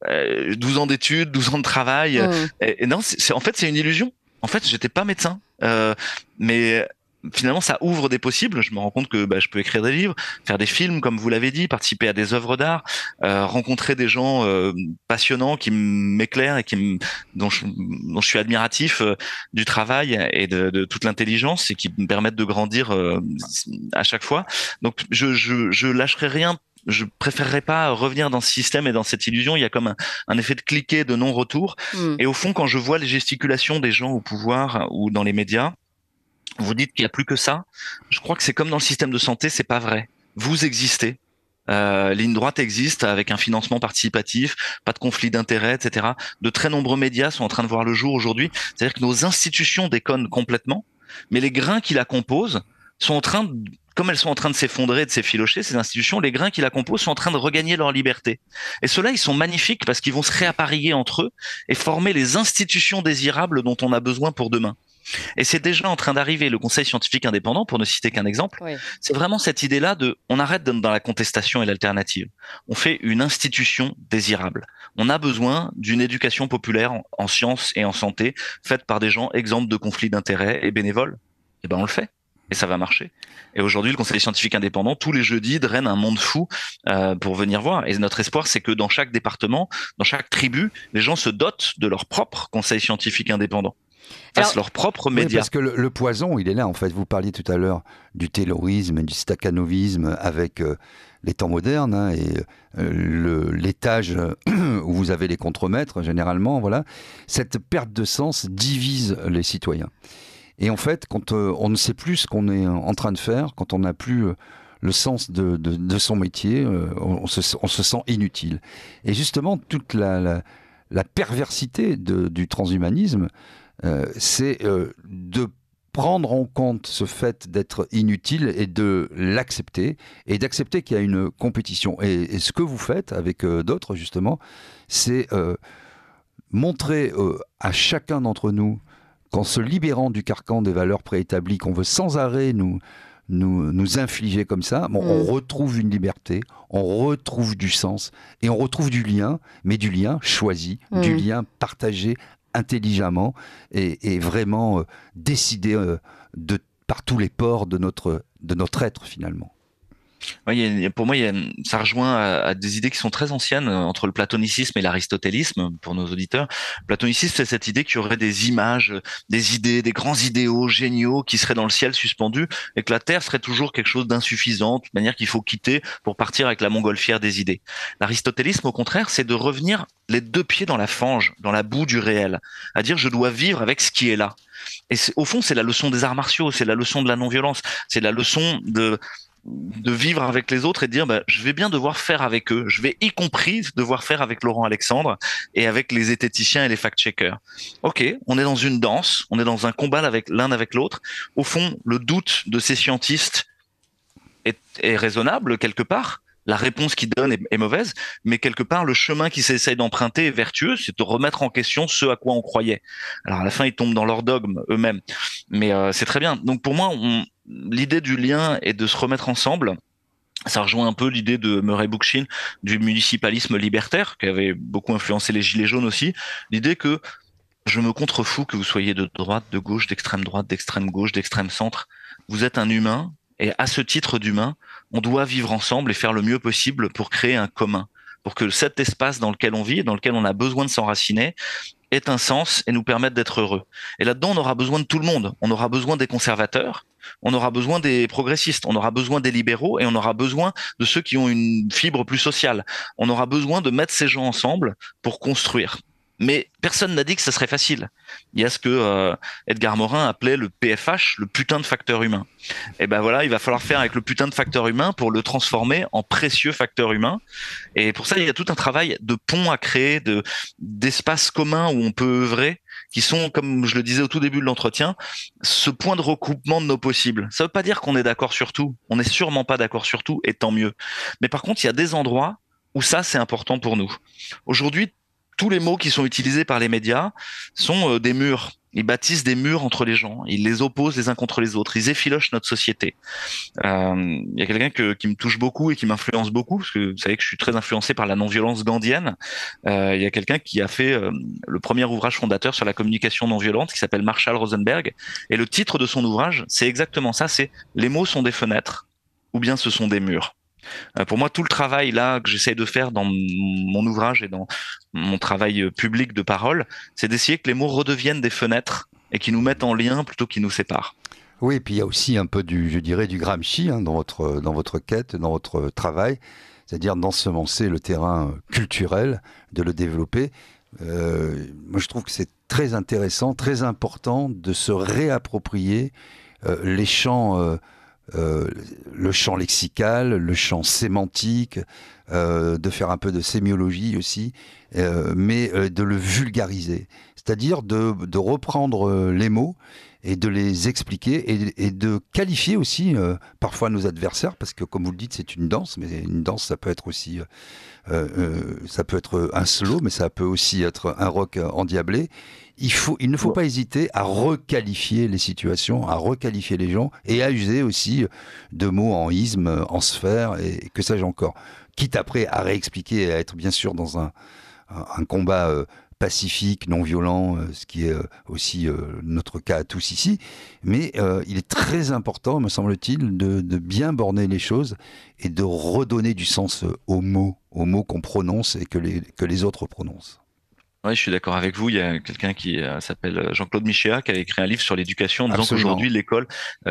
12 ans d'études, 12 ans de travail. Et non, en fait, c'est une illusion. En fait, j'étais pas médecin. Mais finalement, ça ouvre des possibles. Je me rends compte que je peux écrire des livres, faire des films, comme vous l'avez dit, participer à des œuvres d'art, rencontrer des gens passionnants qui m'éclairent et dont je suis admiratif du travail et de toute l'intelligence et qui me permettent de grandir à chaque fois. Donc, je lâcherai rien. Je préférerais pas revenir dans ce système et dans cette illusion. Il y a comme un effet de cliquet, de non-retour. Et au fond, quand je vois les gesticulations des gens au pouvoir ou dans les médias, vous dites qu'il n'y a plus que ça. Je crois que c'est comme dans le système de santé, c'est pas vrai. Vous existez. Ligne droite existe avec un financement participatif, pas de conflit d'intérêts, etc. De très nombreux médias sont en train de voir le jour aujourd'hui. C'est-à-dire que nos institutions déconnent complètement, mais les grains qui la composent sont en train de, comme elles sont en train de s'effondrer, de s'effilocher, ces institutions, les grains qui la composent sont en train de regagner leur liberté. Et ceux-là, ils sont magnifiques parce qu'ils vont se réappareiller entre eux et former les institutions désirables dont on a besoin pour demain. Et c'est déjà en train d'arriver. Le Conseil scientifique indépendant, pour ne citer qu'un exemple, c'est vraiment cette idée-là on arrête d'être dans la contestation et l'alternative. On fait une institution désirable. On a besoin d'une éducation populaire en sciences et en santé, faite par des gens exempts de conflits d'intérêts et bénévoles. Et ben, on le fait. Et ça va marcher. Et aujourd'hui, le Conseil scientifique indépendant, tous les jeudis, draine un monde fou pour venir voir. Et notre espoir, c'est que dans chaque département, dans chaque tribu, les gens se dotent de leur propre Conseil scientifique indépendant. Fassent leurs propres médias. Oui, parce que le poison, il est là. En fait, vous parliez tout à l'heure du taylorisme, du stakhanovisme avec les temps modernes et l'étage où vous avez les contremaîtres, généralement. Voilà. Cette perte de sens divise les citoyens. Et en fait, quand on ne sait plus ce qu'on est en train de faire, quand on n'a plus le sens de son métier, on se sent inutile. Et justement, toute la perversité du transhumanisme, c'est de prendre en compte ce fait d'être inutile et de l'accepter, et d'accepter qu'il y a une compétition. Et ce que vous faites avec d'autres, justement, c'est montrer à chacun d'entre nous qu'en se libérant du carcan des valeurs préétablies qu'on veut sans arrêt nous infliger comme ça, on retrouve une liberté, on retrouve du sens, et on retrouve du lien, mais du lien choisi, du lien partagé intelligemment, et vraiment décidé par tous les pores de notre être, finalement. Oui, pour moi, ça rejoint à des idées qui sont très anciennes entre le platonicisme et l'aristotélisme, pour nos auditeurs. Le platonicisme, c'est cette idée qu'il y aurait des images, des idées, des grands idéaux géniaux qui seraient dans le ciel suspendus et que la Terre serait toujours quelque chose d'insuffisant, de manière qu'il faut quitter pour partir avec la montgolfière des idées. L'aristotélisme, au contraire, c'est de revenir les deux pieds dans la fange, dans la boue du réel, à dire je dois vivre avec ce qui est là. Et au fond, c'est la leçon des arts martiaux, c'est la leçon de la non-violence, c'est la leçon de vivre avec les autres et de dire je vais bien devoir faire avec eux, je vais y compris devoir faire avec Laurent Alexandre et avec les zététiciens et les fact-checkers. Ok, on est dans une danse, on est dans un combat l'un avec l'autre. Au fond, le doute de ces scientistes est raisonnable quelque part. La réponse qu'ils donnent est mauvaise, mais quelque part, le chemin qu'ils essayent d'emprunter est vertueux, c'est de remettre en question ce à quoi on croyait. Alors à la fin, ils tombent dans leur dogme eux-mêmes, mais c'est très bien. Donc pour moi, l'idée du lien et de se remettre ensemble, ça rejoint un peu l'idée de Murray Bookchin du municipalisme libertaire, qui avait beaucoup influencé les Gilets jaunes aussi. L'idée que je me contrefous que vous soyez de droite, de gauche, d'extrême droite, d'extrême gauche, d'extrême centre. Vous êtes un humain, et à ce titre d'humain, on doit vivre ensemble et faire le mieux possible pour créer un commun, pour que cet espace dans lequel on vit, dans lequel on a besoin de s'enraciner, ait un sens et nous permette d'être heureux. Et là-dedans, on aura besoin de tout le monde. On aura besoin des conservateurs, on aura besoin des progressistes, on aura besoin des libéraux et on aura besoin de ceux qui ont une fibre plus sociale. On aura besoin de mettre ces gens ensemble pour construire. Mais personne n'a dit que ça serait facile. Il y a ce que Edgar Morin appelait le PFH, le putain de facteur humain. Et ben voilà, il va falloir faire avec le putain de facteur humain pour le transformer en précieux facteur humain. Et pour ça, il y a tout un travail de pont à créer, d'espaces communs où on peut œuvrer, qui sont, comme je le disais au tout début de l'entretien, ce point de regroupement de nos possibles. Ça veut pas dire qu'on est d'accord sur tout. On n'est sûrement pas d'accord sur tout, et tant mieux. Mais par contre, il y a des endroits où ça, c'est important pour nous. Aujourd'hui, tous les mots qui sont utilisés par les médias sont des murs. ils bâtissent des murs entre les gens, ils les opposent les uns contre les autres, ils effilochent notre société. Il y a quelqu'un qui me touche beaucoup et qui m'influence beaucoup, parce que vous savez que je suis très influencé par la non-violence gandhienne. Il y a quelqu'un qui a fait le premier ouvrage fondateur sur la communication non violente, qui s'appelle Marshall Rosenberg, et le titre de son ouvrage, c'est exactement ça, c'est « Les mots sont des fenêtres, ou bien ce sont des murs ». Pour moi, tout le travail là que j'essaye de faire dans mon ouvrage et dans mon travail public de parole, c'est d'essayer que les mots redeviennent des fenêtres et qui nous mettent en lien plutôt qu'ils nous séparent. Oui, et puis il y a aussi un peu du Gramsci dans votre quête, dans votre travail, c'est-à-dire d'ensemencer le terrain culturel, de le développer. Moi, je trouve que c'est très intéressant, très important de se réapproprier les champs, le champ lexical, le champ sémantique, de faire un peu de sémiologie aussi, mais de le vulgariser. C'est-à-dire de reprendre les mots et de les expliquer et de qualifier aussi parfois nos adversaires, parce que comme vous le dites, c'est une danse, mais une danse, ça peut être aussi ça peut être un slow, mais ça peut aussi être un rock endiablé. Il ne faut pas hésiter à requalifier les situations, à requalifier les gens et à user aussi de mots en isme, en sphère et que sais-je encore. Quitte après à réexpliquer et à être bien sûr dans un combat pacifique, non violent, ce qui est aussi notre cas à tous ici. Mais il est très important, me semble-t-il, de bien borner les choses et de redonner du sens aux mots qu'on prononce et que les autres prononcent. Oui, je suis d'accord avec vous. Il y a quelqu'un qui s'appelle Jean-Claude Michéa qui a écrit un livre sur l'éducation en disant qu'aujourd'hui l'école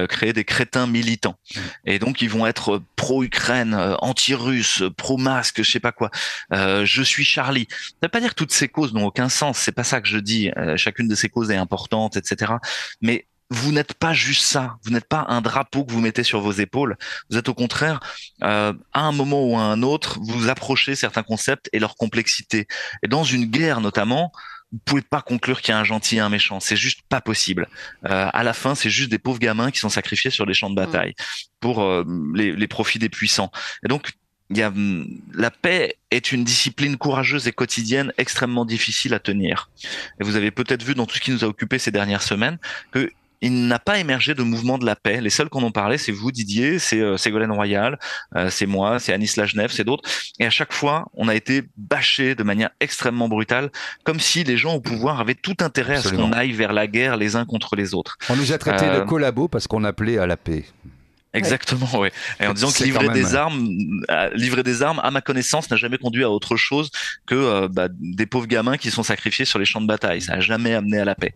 crée des crétins militants. Et donc ils vont être pro-Ukraine, anti-russe, pro-masque, je sais pas quoi. Je suis Charlie. Ça veut pas dire que toutes ces causes n'ont aucun sens. C'est pas ça que je dis. Chacune de ces causes est importante, etc. Mais vous n'êtes pas juste ça. Vous n'êtes pas un drapeau que vous mettez sur vos épaules. Vous êtes au contraire, à un moment ou à un autre, vous approchez certains concepts et leur complexité. Et dans une guerre notamment, vous pouvez pas conclure qu'il y a un gentil et un méchant. C'est juste pas possible. À la fin, c'est juste des pauvres gamins qui sont sacrifiés sur les champs de bataille pour les profits des puissants. Et donc, la paix est une discipline courageuse et quotidienne extrêmement difficile à tenir. Et vous avez peut-être vu dans tout ce qui nous a occupé ces dernières semaines que il n'a pas émergé de mouvement de la paix. Les seuls qu'on en parlait, c'est vous, Didier, c'est Ségolène Royal, c'est moi, c'est Anis Lajnev, c'est d'autres. Et à chaque fois, on a été bâchés de manière extrêmement brutale, comme si les gens au pouvoir avaient tout intérêt Absolument. À ce qu'on aille vers la guerre les uns contre les autres. On nous a traités de collabos parce qu'on appelait à la paix. Exactement, oui. Et en disant que livrer des armes, à ma connaissance, n'a jamais conduit à autre chose que des pauvres gamins qui sont sacrifiés sur les champs de bataille. Ça n'a jamais amené à la paix.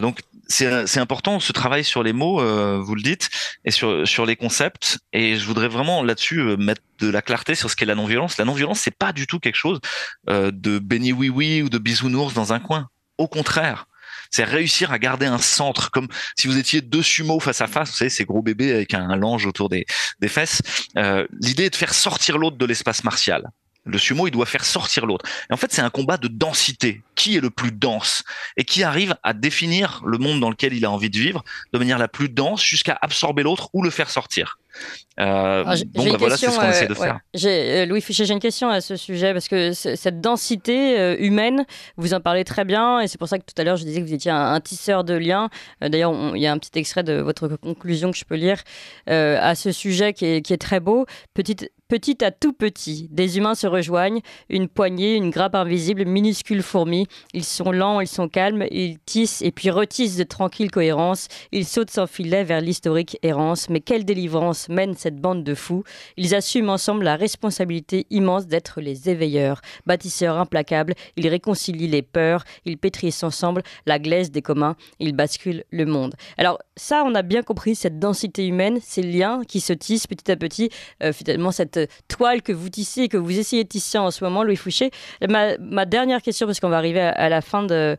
Donc c'est important ce travail sur les mots, vous le dites, et sur les concepts. Et je voudrais vraiment là-dessus mettre de la clarté sur ce qu'est la non-violence. La non-violence, c'est pas du tout quelque chose de béni oui-oui ou de bisounours dans un coin. Au contraire. C'est réussir à garder un centre, comme si vous étiez deux sumos face à face, vous savez, ces gros bébés avec un lange autour des fesses. L'idée est de faire sortir l'autre de l'espace martial. Le sumo, il doit faire sortir l'autre. Et en fait, c'est un combat de densité. Qui est le plus dense et qui arrive à définir le monde dans lequel il a envie de vivre de manière la plus dense jusqu'à absorber l'autre ou le faire sortir. Voilà, c'est ce qu'on essaie de faire. Louis Fichet, j'ai une question à ce sujet parce que cette densité humaine, vous en parlez très bien et c'est pour ça que tout à l'heure je disais que vous étiez un tisseur de liens. D'ailleurs, il y a un petit extrait de votre conclusion que je peux lire à ce sujet qui est très beau. Petit à tout petit, des humains se rejoignent, une poignée, une grappe invisible, minuscule fourmi. Ils sont lents, ils sont calmes, ils tissent et puis retissent de tranquille cohérence. Ils sautent sans filet vers l'historique errance. Mais quelle délivrance mène cette bande de fous. Ils assument ensemble la responsabilité immense d'être les éveilleurs. Bâtisseurs implacables, ils réconcilient les peurs, ils pétrissent ensemble la glaise des communs, ils basculent le monde. Alors ça, on a bien compris cette densité humaine, ces liens qui se tissent petit à petit, finalement cette toile que vous tissez et que vous essayez de tisser en ce moment, Louis Fichet. Ma dernière question, parce qu'on va arriver à la fin de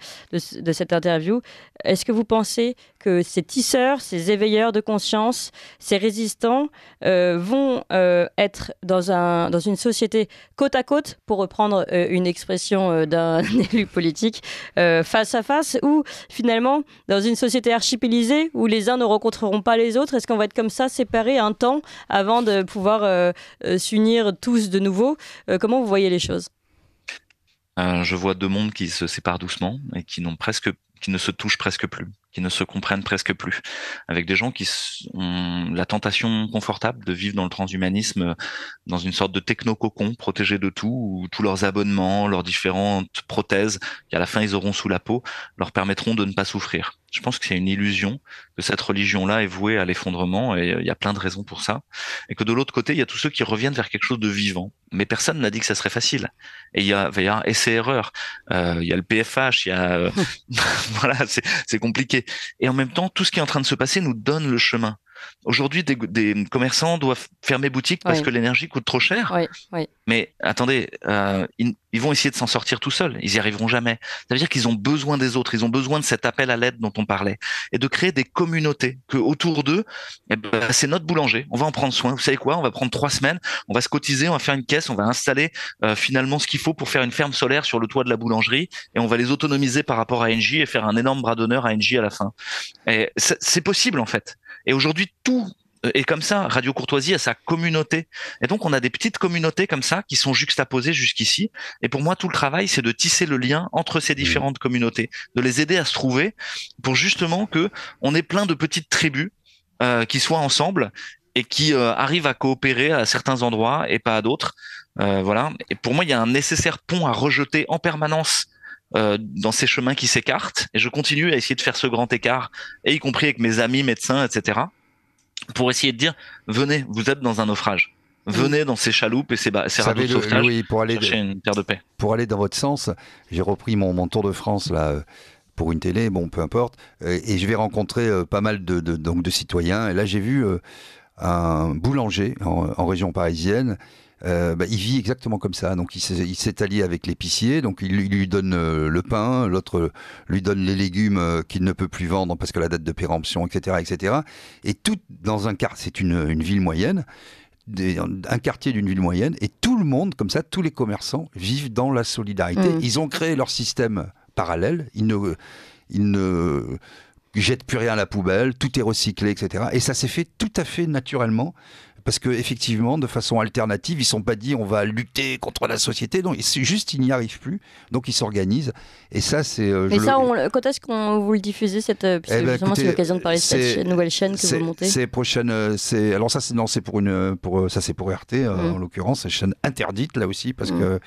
cette interview, est-ce que vous pensez que ces tisseurs, ces éveilleurs de conscience, ces résistants vont être dans une société côte à côte, pour reprendre une expression d'un élu politique, face à face, ou finalement dans une société archipélisée où les uns ne rencontreront pas les autres? Est-ce qu'on va être comme ça, séparés un temps avant de pouvoir s'unir tous de nouveau? Comment vous voyez les choses? Je vois deux mondes qui se séparent doucement et qui qui ne se touchent presque plus, qui ne se comprennent presque plus, avec des gens qui ont la tentation confortable de vivre dans le transhumanisme, dans une sorte de techno-cocon protégé de tout, où tous leurs abonnements, leurs différentes prothèses, qu'à la fin ils auront sous la peau, leur permettront de ne pas souffrir. Je pense que c'est une illusion, que cette religion-là est vouée à l'effondrement, et il y a plein de raisons pour ça. Et que de l'autre côté, il y a tous ceux qui reviennent vers quelque chose de vivant. Mais personne n'a dit que ça serait facile. Et il va y avoir essai-erreur. Il y a le PFH, il y a... voilà, c'est compliqué. Et en même temps, tout ce qui est en train de se passer nous donne le chemin. Aujourd'hui, des commerçants doivent fermer boutique parce que l'énergie coûte trop cher. Oui. Mais attendez, ils vont essayer de s'en sortir tout seuls. Ils y arriveront jamais. Ça veut dire qu'ils ont besoin des autres. Ils ont besoin de cet appel à l'aide dont on parlait et de créer des communautés que autour d'eux, c'est notre boulanger. On va en prendre soin. Vous savez quoi? On va prendre 3 semaines. On va se cotiser. On va faire une caisse. On va installer finalement ce qu'il faut pour faire une ferme solaire sur le toit de la boulangerie et on va les autonomiser par rapport à Engie et faire un énorme bras d'honneur à Engie à la fin. Et c'est possible en fait. Et aujourd'hui, tout est comme ça. Radio Courtoisie a sa communauté. Et donc, on a des petites communautés comme ça qui sont juxtaposées jusqu'ici. Et pour moi, tout le travail, c'est de tisser le lien entre ces différentes communautés, de les aider à se trouver pour justement que on ait plein de petites tribus qui soient ensemble et qui arrivent à coopérer à certains endroits et pas à d'autres. Voilà. Et pour moi, il y a un nécessaire pont à rejeter en permanence dans ces chemins qui s'écartent, et je continue à essayer de faire ce grand écart, et y compris avec mes amis médecins, etc., pour essayer de dire, venez, vous êtes dans un naufrage, venez dans ces chaloupes et ces radeaux de sauvetage, chercher une terre de paix. Pour aller dans votre sens, j'ai repris mon tour de France là pour une télé, bon, peu importe, et je vais rencontrer pas mal de citoyens, et là j'ai vu un boulanger en région parisienne. Il vit exactement comme ça. Donc il s'est allié avec l'épicier. Donc il lui donne le pain, l'autre lui donne les légumes qu'il ne peut plus vendre parce que la date de péremption, etc., etc. Et tout dans un quartier. C'est une ville moyenne, un quartier d'une ville moyenne, et tout le monde, comme ça, tous les commerçants vivent dans la solidarité. Ils ont créé leur système parallèle. Ils ne jettent plus rien à la poubelle. Tout est recyclé, etc. Et ça s'est fait tout à fait naturellement. Parce qu'effectivement, de façon alternative, ils ne sont pas dit on va lutter contre la société. Non, c'est juste ils n'y arrivent plus. Donc ils s'organisent. Et ça, c'est. Mais ça, quand est-ce qu'on vous le diffusez puisque justement, c'est l'occasion de parler de cette nouvelle chaîne que vous montez. C'est prochaine. Alors ça, c'est pour RT en l'occurrence. C'est une chaîne interdite là aussi parce que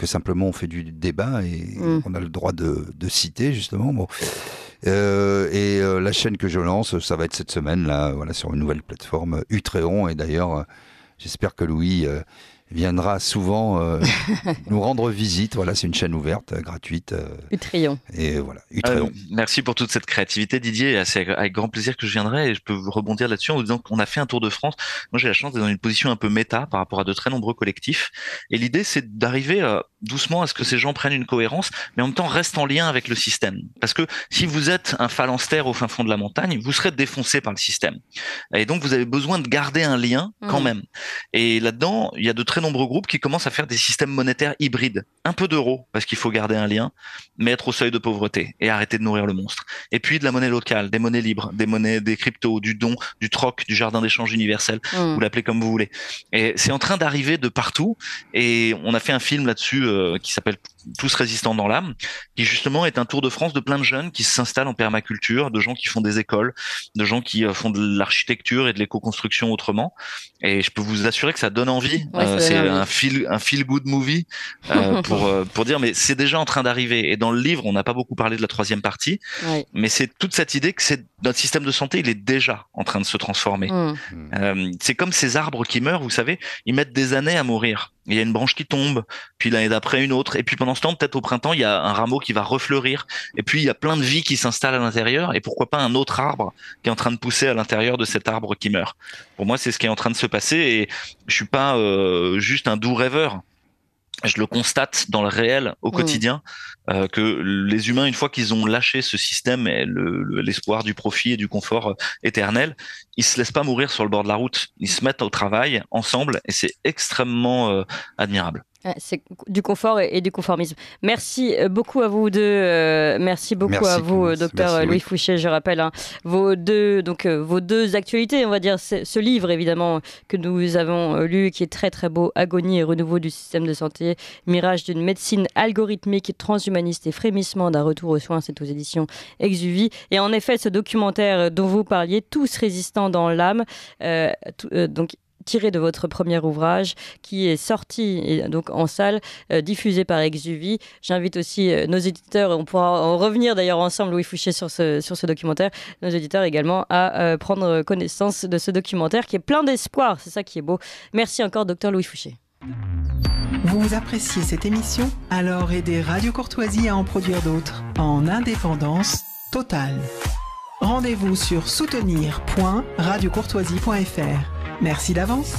simplement on fait du débat et on a le droit de citer justement. Bon. La chaîne que je lance, ça va être cette semaine là, voilà, sur une nouvelle plateforme, Utréon. Et d'ailleurs, j'espère que Louis viendra souvent nous rendre visite. Voilà, c'est une chaîne ouverte, gratuite. Utréon. Et voilà, Utréon. Merci pour toute cette créativité, Didier. C'est avec grand plaisir que je viendrai, et je peux vous rebondir là-dessus en vous disant qu'on a fait un tour de France. Moi, j'ai la chance d'être dans une position un peu méta par rapport à de très nombreux collectifs. Et l'idée, c'est d'arriver doucement à ce que ces gens prennent une cohérence, mais en même temps restent en lien avec le système. Parce que si vous êtes un phalanstère au fin fond de la montagne, vous serez défoncé par le système. Et donc, vous avez besoin de garder un lien quand même. Et là-dedans, il y a de très nombreux groupes qui commencent à faire des systèmes monétaires hybrides. Un peu d'euros, parce qu'il faut garder un lien, mais être au seuil de pauvreté et arrêter de nourrir le monstre. Et puis de la monnaie locale, des monnaies libres, des cryptos, du don, du troc, du jardin d'échange universel, vous l'appelez comme vous voulez. Et c'est en train d'arriver de partout, et on a fait un film là-dessus qui s'appelle Tous résistants dans l'âme, qui justement est un tour de France de plein de jeunes qui s'installent en permaculture, de gens qui font des écoles, de gens qui font de l'architecture et de l'éco-construction autrement. Et je peux vous assurer que ça donne envie. C'est un feel good movie pour dire, mais c'est déjà en train d'arriver. Et dans le livre, on n'a pas beaucoup parlé de la 3e partie, mais c'est toute cette idée que notre système de santé, il est déjà en train de se transformer. C'est comme ces arbres qui meurent, vous savez, ils mettent des années à mourir. Il y a une branche qui tombe, puis l'année d'après une autre, et puis pendant ce temps, peut-être au printemps, il y a un rameau qui va refleurir, et puis il y a plein de vie qui s'installe à l'intérieur, et pourquoi pas un autre arbre qui est en train de pousser à l'intérieur de cet arbre qui meurt. Pour moi, c'est ce qui est en train de se passer, et je suis pas juste un doux rêveur. Je le constate dans le réel, au quotidien, que les humains, une fois qu'ils ont lâché ce système et l'espoir du profit et du confort éternel, ils se laissent pas mourir sur le bord de la route. Ils se mettent au travail ensemble, et c'est extrêmement admirable. C'est du confort et du conformisme. Merci beaucoup à vous deux. Merci beaucoup à vous, docteur Louis Fouché. Je rappelle vos deux actualités, on va dire. Ce livre, évidemment, que nous avons lu, qui est très très beau, Agonie et renouveau du système de santé, mirage d'une médecine algorithmique, transhumaniste et frémissement d'un retour aux soins. C'est aux éditions Exuvie. Et en effet, ce documentaire dont vous parliez, Tous résistants dans l'âme, donc tiré de votre premier ouvrage qui est sorti et donc en salle, diffusé par Exuvie. J'invite aussi nos éditeurs, on pourra en revenir d'ailleurs ensemble, Louis Fouché, sur ce documentaire, nos éditeurs également à prendre connaissance de ce documentaire qui est plein d'espoir, c'est ça qui est beau. Merci encore, docteur Louis Fouché. Vous appréciez cette émission? Alors aidez Radio Courtoisie à en produire d'autres en indépendance totale. Rendez-vous sur soutenir.radiocourtoisie.fr. Merci d'avance.